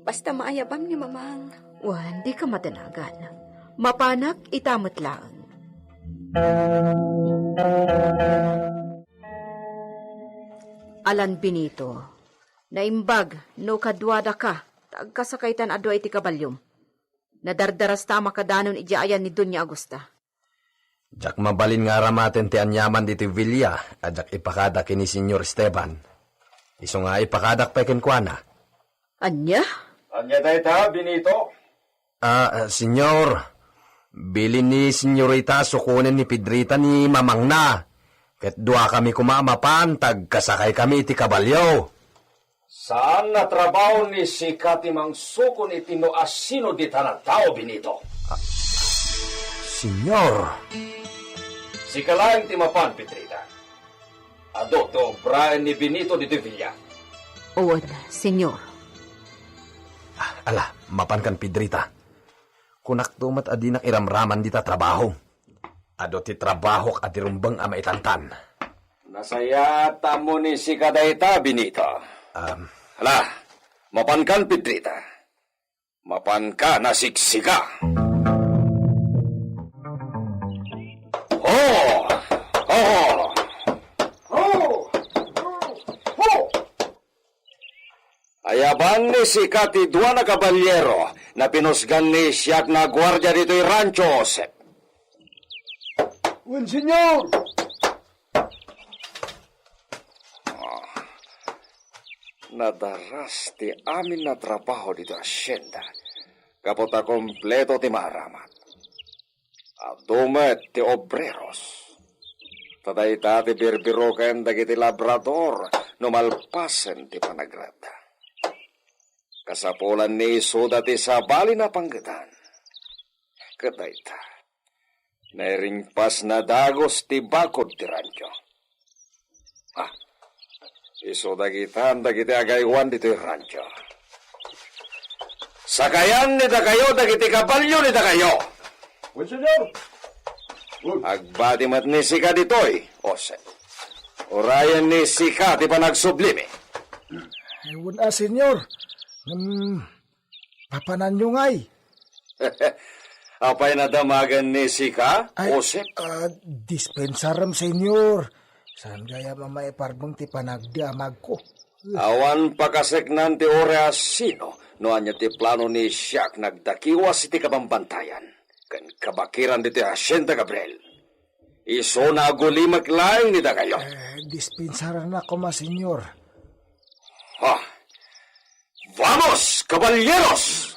Basta maayabam ni mamang. Wan, di ka matanagan. Mapanak itamot lang. Alan Benito, naimbag no kadwada ka, tagkasakaitan ado iti kabalyom. Nadardaras tama kadanon ijaayan ni Dunya Agusta. Jak mabalin nga ramaten ti anyaman diti Villa, ajak ipakadak ni Senyor Esteban. Iso nga ipakadak pa kenkwana. Anya? Anya dayta, Benito? Senyor, bilin ni Senyorita sukunin ni Pedrita ni Mamang na. Ket dua kami kumamapan, tagkasakay kami iti kabalyo. Saan na trabaho ni si Katimang sukon iti no asino di tanang tao, Benito? Senyor. Si kalaing timapan, Pedrita. Ado to Brian ni Benito di Villa. Oon, senyor. Ala, mapan kan Pedrita. Kunak tumat adinak iramraman dita trabaho. Ado ti trabaho at irumbang ama itantan. Nasaya tamo ni si Kadayta, Benito. Hala, mapan kan, Pedrita. Mapan ka na siksika. Ayaban ni si Kati dua na kabalyero na pinusgan ni siyak na gwardya dito'y rancho, Josep. Un senyor! Nadaras ti amin na trabaho dito asyenda. Kapot a kompleto ti maaramat. Adumet ti obreros. Taday ti birbiroken dagiti labrador no malpasen ti panagrata. Kasapulan ni Isoda ti sabali na panggetan. Kadayta, nairingpas na dagos ti bakod ti rancho. Isoda kitan dagiti agaywan dito rancho. Sakayan ni da kayo dagiti kabalyo ni da kayo. Senyor! Agbadimat ni Sika ditoy, Ose. Orayan ni Sika ti panagsublimi. Ewan senyor. Papanan nyo nga'y. Apay nadamagan ni Sika, Ose? Dispensaram, senyor. Saan gaya mamay parbang ti panagdiamag ko. Awan pakaseknan ti Oreasino, no anya ti plano ni Siak nagdakiwas iti kabambantayan. Kan kabakiran diti Hacienda Gabriel. Iso na agulimak laing nida kayo. Dispensaran na ko, senyor. Vamos, caballeros!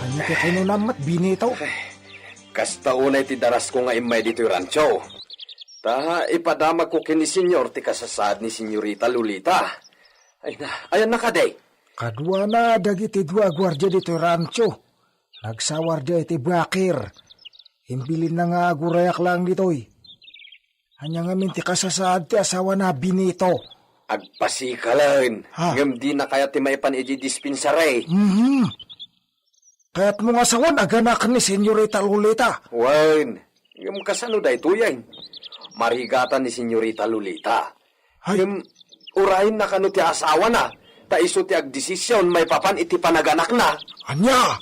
Ano ka kayo namat, Benito? Kasta unay ti daras ko nga imay dito yung rancho. Taha, ipadamag ko kini senyor ti kasasad ni Senyorita Lolita. Ayan na kaday. Kadwa na dagiti dua gwardya dito rancho. Nagsawardya iti bakir. Imbilin na nga agurayak lang ditoy. Hanya nga minti kasasaad ti asawa na Benito. Agpasikalan. Ngam di na kaya ti maipan iji dispensary. Kaya't mga asawan aganakan ni Senyorita Lolita. Wan, ngam kasano da ito yan. Marigatan ni Senyorita Lolita. Ngam urahin na kano ti asawa na. Ta iso ti agdesisyon may papan iti panaganak na. Anya!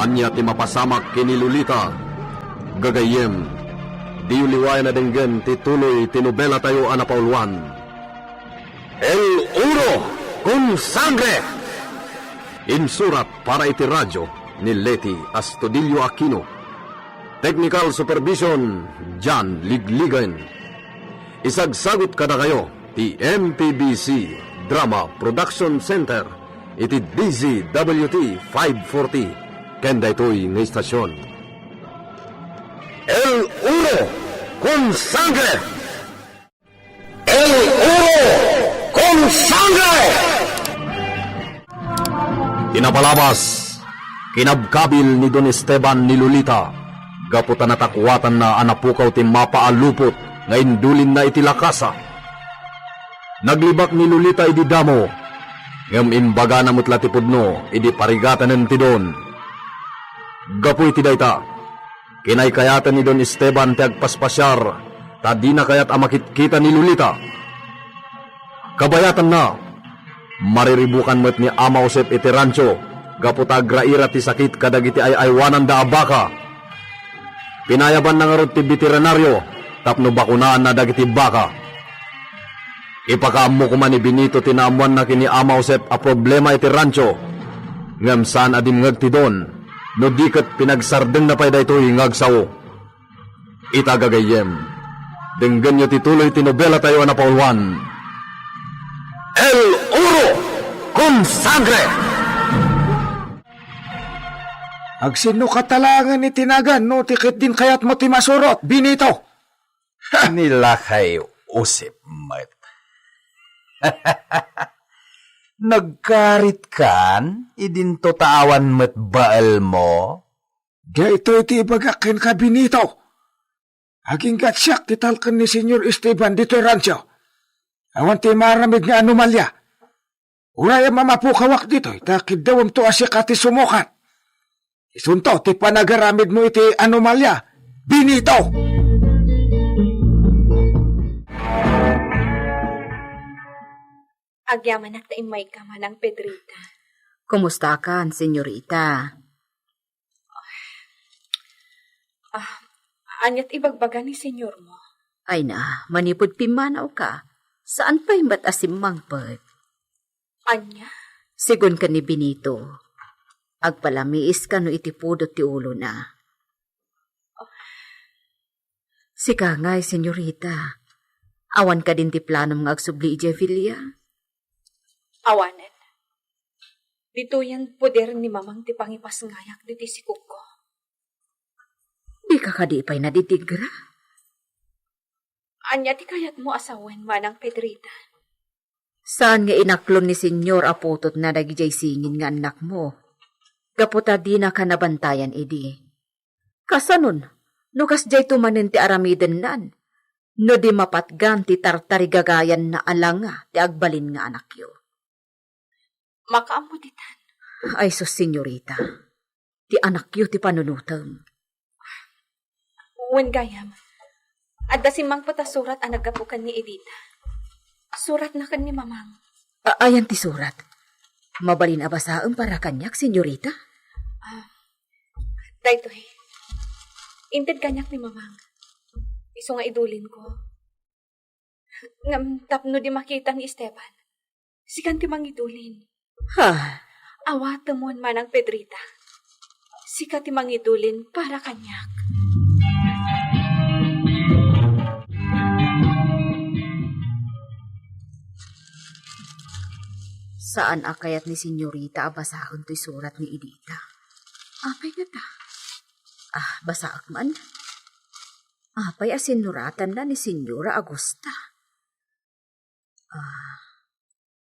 Anya ti mapasamak kini Lolita. Gagayem, di uliway na denggen ti tuloy tinubela tayo anapauluan. El Uro con Sangre! Insurat para iti radyo ni Leti Astudillo Aquino. Technical Supervision, John Ligligan. Isagsagot kada kayo, ti MPBC Drama Production Center, iti DZWT 540, kenda ito'y ng istasyon. El Uro con Sangre! El Uro con Sangre! Pinapalabas, kinabkabil ni Don Esteban ni Lolita, Gaputa natakwatan na anapukaw ti mapaalupot nga indulin na itilakasa. Naglibak ni Lolita idi damo, ngam imbaga na mutla ti pudno idi parigatan ng tidon. Gapu iti dayta, kinaykayatan ni Don Esteban ti agpaspasyar, ta di na kayat amakitkita ni Lolita. Kabayatan na, mariribukan mo't ni Ama Josep iti rancho, gaputa agraira ti sakit kadagiti ay aywanan da abaka. Pinayaban na nga ti veterinaryo, tapno bakunaan na dagiti baka. Ipakaammo kuman ni Benito tinaamuan na kini Ama Josep a problema iti rancho. Ngam saan adim ngag ti don, no diket pinagsardeng na pay daytoy ngagsaw. Itagagayem, denggan nyo tituloy ti nobela tayo na paulwan. El Oro con Sangre! Agsino katalangan ni tinagan, no tikit din kayat mo ti masurot, Benito. Nilakay usip, mat. Nagkarit kan, idinto taawan mat baal mo? Di ito iti ibagakin ka, Benito. Aging gatsyak titalkan ni Senyor Esteban dito rancho. Awan ti maramid nga anomalya. Uraya mamapukawak dito, itakid dawam to asya kati sumukat. Isunto, ti panagaramid mo iti anomalya, Benito! Agyaman at taimay ka manang Pedrita. Kumusta ka, senyorita? Anyat ibagbaga ni senyor mo. Ay na, manipod pimanaw ka. Saan pa yung ba't asim mangpad? Anya? Sigun ka ni Benito. Agpalamiis ka no itipudot ti ulo na. Sika nga'y, senyorita. Awan ka din ti planom nga agsubli ije Villa? Awanen. Dito yan poder ni mamang ti pangipas ngayak di ti sikog ko. Di ka kadipay na ditigra? Anya ti kayat mo asawen manang Pedrita. Saan nga inaklon ni senyor aputot na nagijay singin nga anak mo? Gaputa di na ka nabantayan, idi. Kasanon, nukas jay tumanin ti aramiden nan. No di mapatgan ti tartarigagayan na alanga ti agbalin nga anak yo. Makaamuditan. Ay sus, senyorita. Ti anak yo ti panunutam. Wen gayam. Adda si mang patasurat ang nagapukan ni Edita. Surat na kan ni mamang. Ayan ti surat. Mabalin abasaan para kanyak, senyorita? Daytoy. Inted kanyak ni mamang. Iso nga idulin ko. Ngam tapno di makita ni Esteban. Sikan ti mang idulin. Ha? Awatamon manang Pedrita. Sikat ti mang idulin para kanyak. Saan akayat ni senyorita abasahon to'y surat ni Edita? Apay nga ta? Basaak man. Apay asinuratan na ni Senyora Augusta.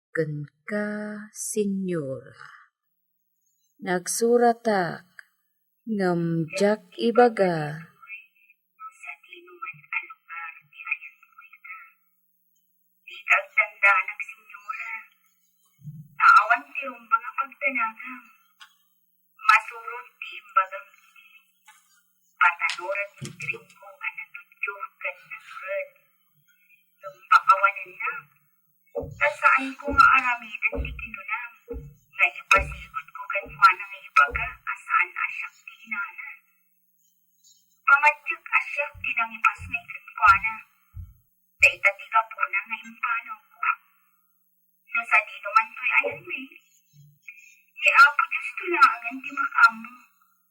Gan ka, Senyora. Nagsuratak, ngamjak ibaga. Naawan ti rumbang ang pagtanagang. Masurot ti imbagang ini. Patanuran ti trinko ang natutyokan na surad. Nung pakawanan na, kasaan ko nga aramidan ti kinunam. Nga ipasigot ko ganwa ng ibaga asaan asyak ti inana. Pamatyak asyak ti nang ipas na ikatwana. Daita ti kapuna nga impanaw ko. Nasa di naman to'y ayan may. Apo Diyos to lang ti makamu.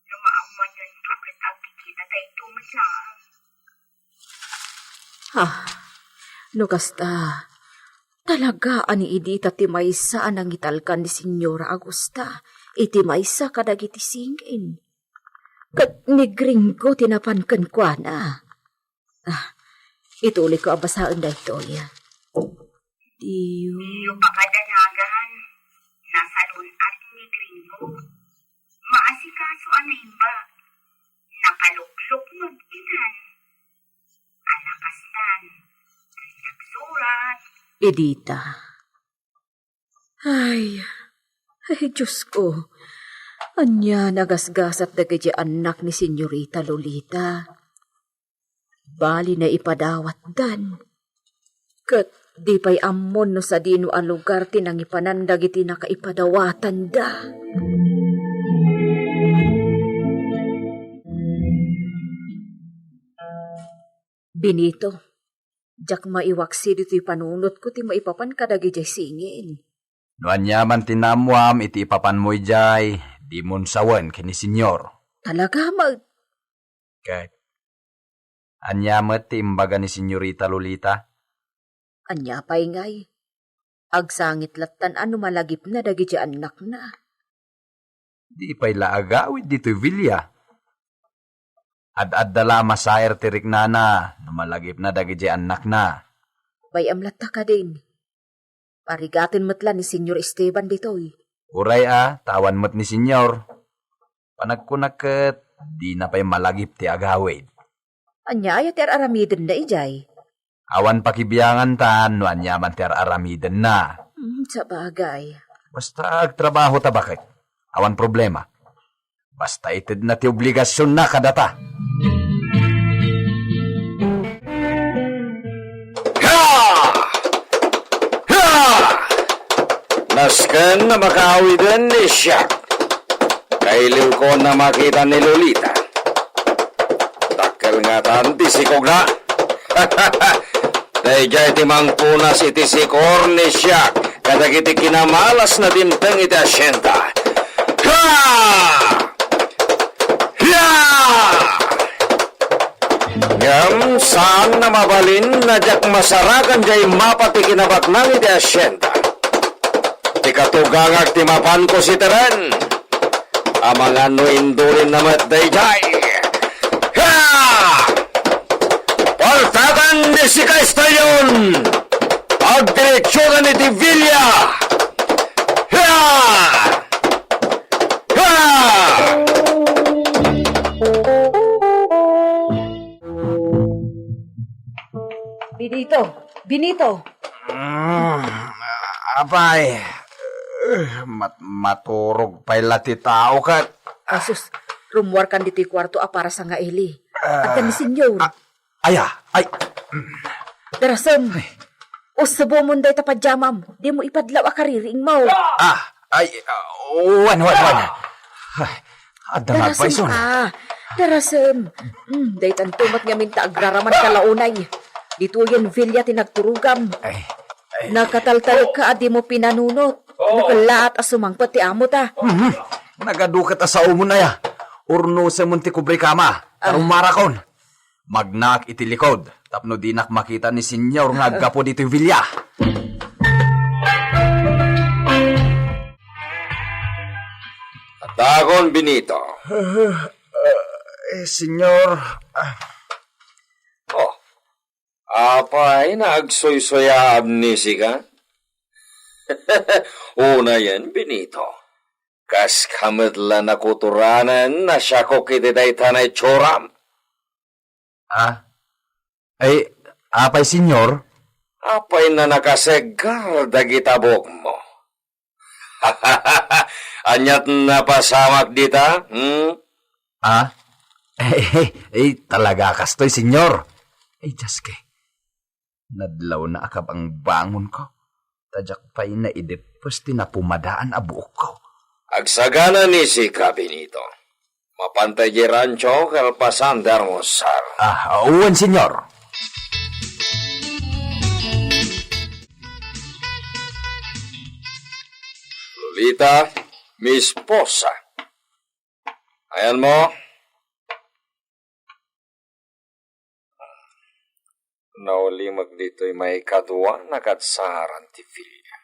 Lumaamuan yun to kat agkikita tayo tumad lang. Nukasta. Talaga ani Edita ti maysa anang italkan ni Senyora Augusta. Iti maysa kadagiti singin. Kat ni Gringo tinapankan kwa na. Ituloy ko abasaan da ito ya. Diyo pakadanagan. Nasa lunat ni Gringo. Maasikaso anay ba? Nakaluklok Edita. Ay, Diyos ko. Anya nagasgasat dagiti anak ni Senyorita Lolita. Bali na ipadawat dan. Kat di pa'y ammon no sa dino a lugar tinang ipanandag iti nakaipadawatan da. Benito, jak maiwaksi dito'y panunot ko ti maipapan kadagi jay singin. Nuan yaman tinamwam iti ipapan mo'y jay, di mon sawan kini senyor. Talaga Kay, anyamat ti imbaga ni Senyorita Lolita? Anya pa'y ngay. Agsangit latan ano malagip na dagi jay anak na. Di pa'y laagawid dito'y Villa. Ad dala masayer tirik nana, numalagip na dagi jay anak na. Bayam latta ka din. Parigatin matla ni Senyor Esteban ditoy. Uray tawan mat ni senyor. Panagkunaket, di na pa'y malagip ti agawid. Anya ayat aramiden na ijay. Awan pakibiyangan tan, no anyaman ti aramiden na. Sa bagay. Basta agtrabaho ta bakit? Awan problema. Basta ited na ti obligasyon na kadata. Nasken na makawidan ni Siak. Kailiw ko na makita ni Lolita. Dakkel nga tan ti sikog na. Dayjay ti mangpunas iti sikor ni Siak. Kadagiti kinamalas na dinteng iti asyenta. Ha! Ya! Ngam saan na mabalin na jak masarakan jay mapati kinabaknang iti asyenta. Ti katugangag ti mapan ko si Teren. Amang ano indurin na matdayjay. Ha! Paltakan di si Castellon. Agdiretsyonan iti Villa. Ha! Ha! Benito. Abay, maturog pa'y lati tao kat. Asus, rumuar kan dito'y kwarto para sa nga ili. At kan ni senyor. Ay. Darasam, usabo mo day tapadjamam. Di mo ipadlaw a kaririing mo. Wan. Adang agpaiso na. Darasam. Day tantumat nga minta agraraman kalaunay. Dito yan Villa tinagturugam. Nakataltal ka di mo pinanunot. Nakalaat asumang pati amo ta. Nagadukat asaw mo na ya. Urno sa munti kubri kama. Tarumarakon. Magnak iti likod. Tapno dinak makita ni senyor nga gapo dito yung Villa. Tagon Benito. Senyor. Apay naagsoy-soya amnesi ka? Una yan, Benito. Kas kamatla na kuturanan na siya ko kitiday tanay choram. Apay, senyor? Apay na nakasegar dagitabok mo. Anyat na pasamak dita? Talaga kastoy, senyor. Jaske. Nadlaw na akab ang bangon ko. Tadyak pa'y naidipos tinapumadaan a buok ko. Agsagana ni si Benito. Mapantay di rancho kalpasan de Armosar. Uwan, senyor. Lolita, mi esposa. Ayan mo. Naulimag dito'y may kadwa na katsaran ti Villa.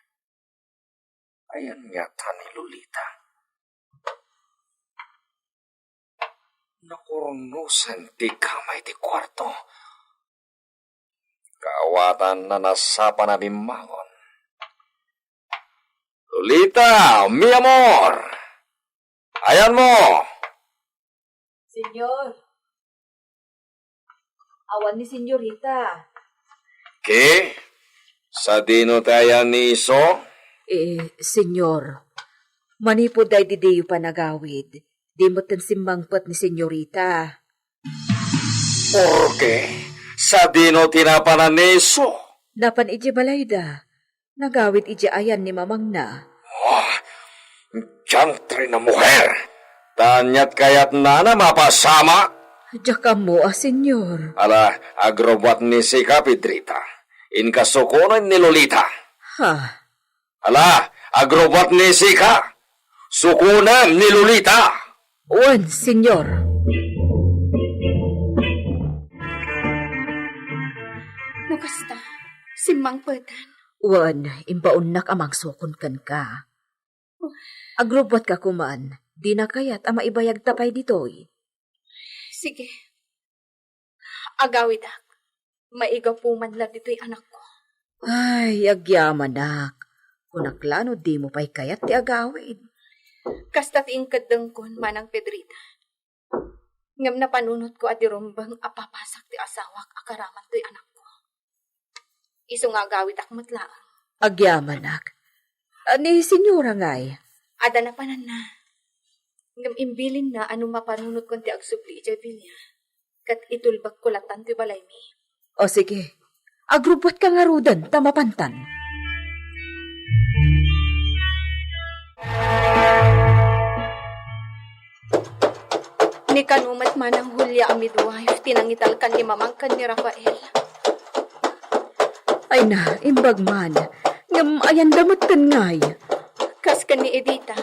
Ayan nga ni Lolita. Nakurnusan ti kamay ti kwarto. Kaawatan na nasapa na bimangon. Lolita, mi amor! Ayan mo! Senyor. Awan ni senyorita. ¿Qué? Sa dino tayo ni Iso? Senyor, manipod ay didiyo pa nagawid. Di mo tan simbangpat ni senyorita. Porke? Sa dino tinapanan ni Iso? Napan iji balayda. Nagawid iji ayan ni mamang na. Diyantre na muher. Tanyat kayat na mapasama. Diyak mo, senyor. Ala, agrobot ni Sika Pedrita. Inkasukunan ni Lolita. Ha? Ala, agrobot ni Sika. Sukunan ni Lolita. Wan, senyor. Nukasta, simbang petan. Wan, imbaunak amang sukon kan ka. Agrobot ka kuman. Di na kayat ama ibayag tapay ditoy. Sige. Agawid ak. Maigaw po man lang dito'y anak ko. Ay, agyaman nak. Kunaklano di mo pa'y kayat ti agawid. Kasta't ingkadang kon manang Pedrita. Ngam na panunot ko at dirumbang apapasak ti asawak akaraman to'y anak ko. Iso nga agawid ak matlaang. Agyaman nak. Ni senyora ngay. Ada na panan na. Ngam imbilin na anong mapanunot kon ti agsubli ijay bilya. Kat itulbag ko latan ti balay mi. O sige, agrupot ka nga rudan, tamapantan. Ni kanumat manang Hulya ang midwife, tinangital kan ni mamang kan ni Rafael. Ay na, imbag man. Ngam ayan damot kan ngay. Kas kan ni Edita.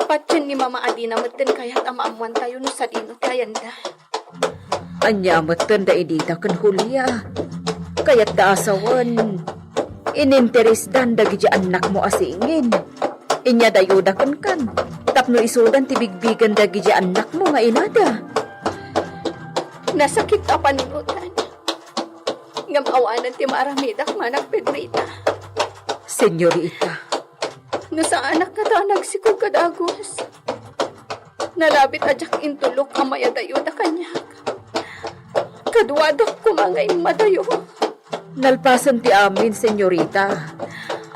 Patyan ni Mama Adina maten kayat amaamuan tayo no sa dino kayanda. Anya matan da Edita kan Hulya. Kayat da asawan. Ininteres dan da gija anak mo asingin. Inya dayo da kan. Tapno isudan tibigbigan da gija anak mo nga inada. Nasakit ka paninutan. Ngam awanan ti maramidak manang Pedrita. Senyorita. No sa anak na ta nagsikog kadagos. Nalabit ajak intulok ang mayadayo da kanyak. Kadwadok kumangay madayo. Nalpasan ti amin, senyorita.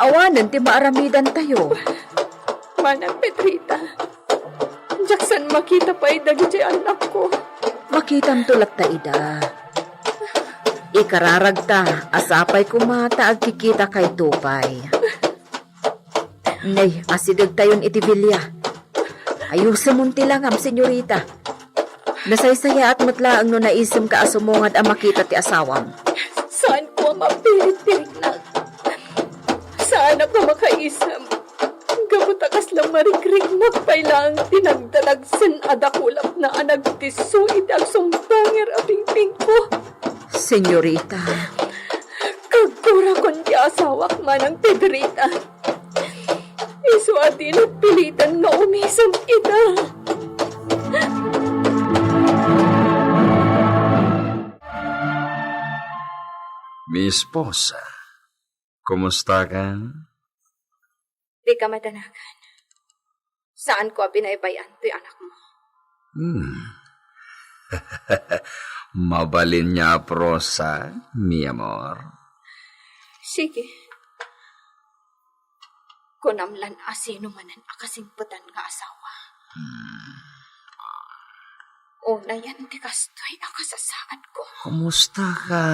Awanan ti maaramidan tayo. Manang Pedrita. Jaksan makita pa idagi anak ko. Makitam tulak ta ida. Ikararag ta, asapay kumata agkikita kay tupay. Nay, asidag tayon itibilya. Ayusin mong tilangam, senyorita. Nasaysaya at matlaang no naisem ka asumungad ang makita ti asawam. Saan ko mapilit-pilit na? Saan ako makaisam? Gabutakas lang marikrik magpailang tinagdalagsan adakulap na anagtisuid ang sumpangir aping-ping ko. Senyorita. Kagkura kon ti asawak manang Pedrita. Isu atin at pilitan nga umisam kita. Miss Posa, kumusta ka? Di ka madanagan. Saan ko binaybayan to'y anak mo? Mabalin niya, Prosa, mi amor. Sige. Kunamlan asino manan akasingpatan nga asawa. Una yan ti kastoy akasasaan ko. Kumusta ka?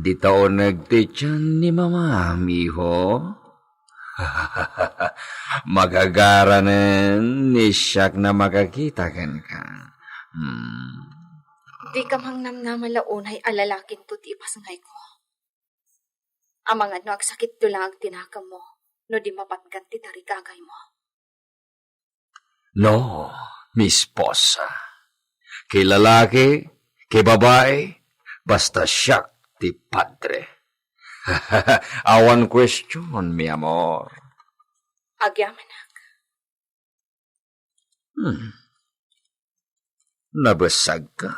Di tao nagtityan ni mama, miho? Magagaranen ni siyak na makakita kan ka. Di ka mang namnamalaunay alalakin to ti ipasangay ko. Amang ano agsakit to lang ang tinakam mo, no di mapatgan ti tarikagay mo. No, Miss Posa. Kay lalaki, kay babae, basta siyak ti padre. Awan question, mi amor. Agyamanak. Nabasag ka.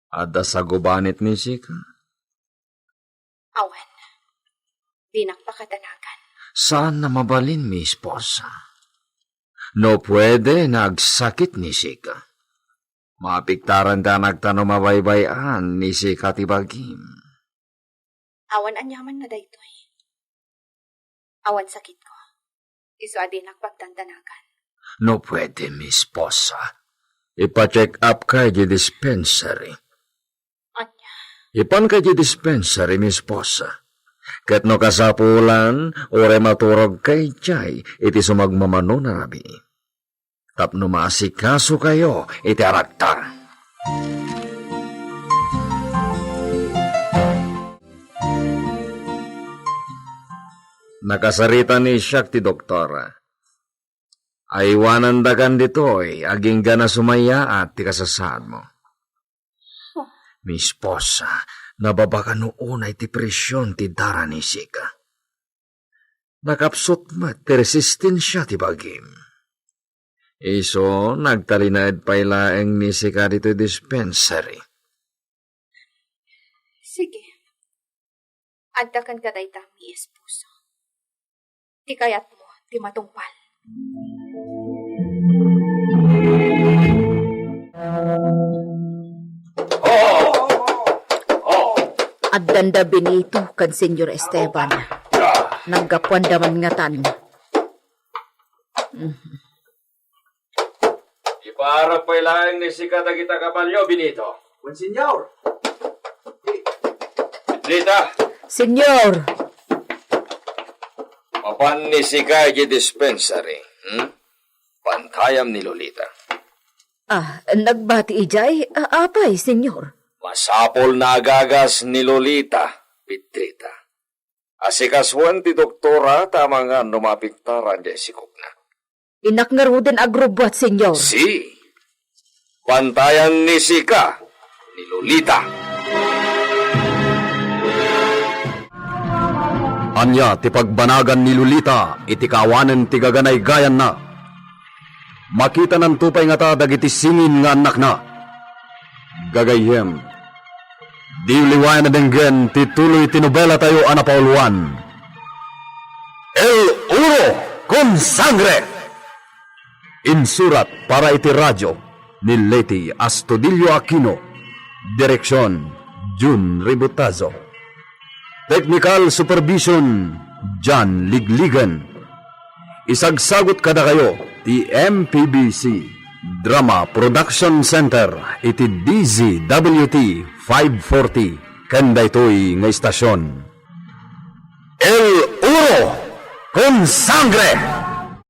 Ada sa gubanit ni Sika. Awan. Di nakpakadanagan. Saan na mabalin, Miss Posa? No pwede nagsakit ni Sika. Mapiktaran ta nagtanong mabaybayan ni Sika tibagim. Awan anyaman na daytoy. Awan sakit ko. Isu adi nakpagtantanagan. No pwede, mi esposa. Ipa-check up kay di dispensary. Anya? Ipan kay di dispensary, mi esposa. Ket no kasapulan, ore maturog kay Jay, iti sumagmamano na rabi. Tapno maasikaso kayo, iti arakta. Nakasarita ni Siak ti doktora. Aywanan dagan ditoy, aging gana sumaya at ti kasasad mo. Mi esposa, nababaka noon ay ti presyon ti dara ni Sika. Nakapsot mat ti resistensya ti bagim. Iso, nagtalinaed pa ilaeng ni Sika dito dispensary. Sige. Antakan ka dayta, mi esposo. Ti kayat mo, ti matungpal. Addanda Benito kan Senyor Esteban. Naggapuan daman nga tan. Ipaharap pa ilaan ni Sika dagita kabalyo, Benito. Senyor. Lita. Senyor. Papan ni Sika di dispensary. Pantayam ni Lolita. Nagbati ijay? Apay, senyor. Masapol na agagas ni Lolita, Pitrita. Asikaswan ti doktora, tama nga numapiktaran di si Kukna. Inak nga ro din agrobot, senyor. Si, pantayan ni Sika, ni Lolita. Anya ti pagbanagan ni Lolita, iti kawanen ti gaganay gayan na. Makita ng tupay nga ta dagiti singin nga anak na. Gagayem, di liwayan na denggen ti tuloy tinobela tayo anapauluan. El Uro con Sangre! Insurat para iti radyo ni Leti Astudillo Aquino. Direksyon, Jun Ributazo. Technical Supervision, John Ligligan. Isagsagot kada kayo, ti MPBC Drama Production Center, iti DZWT 540, kanda ito'y nga istasyon. El Uro con Sangre!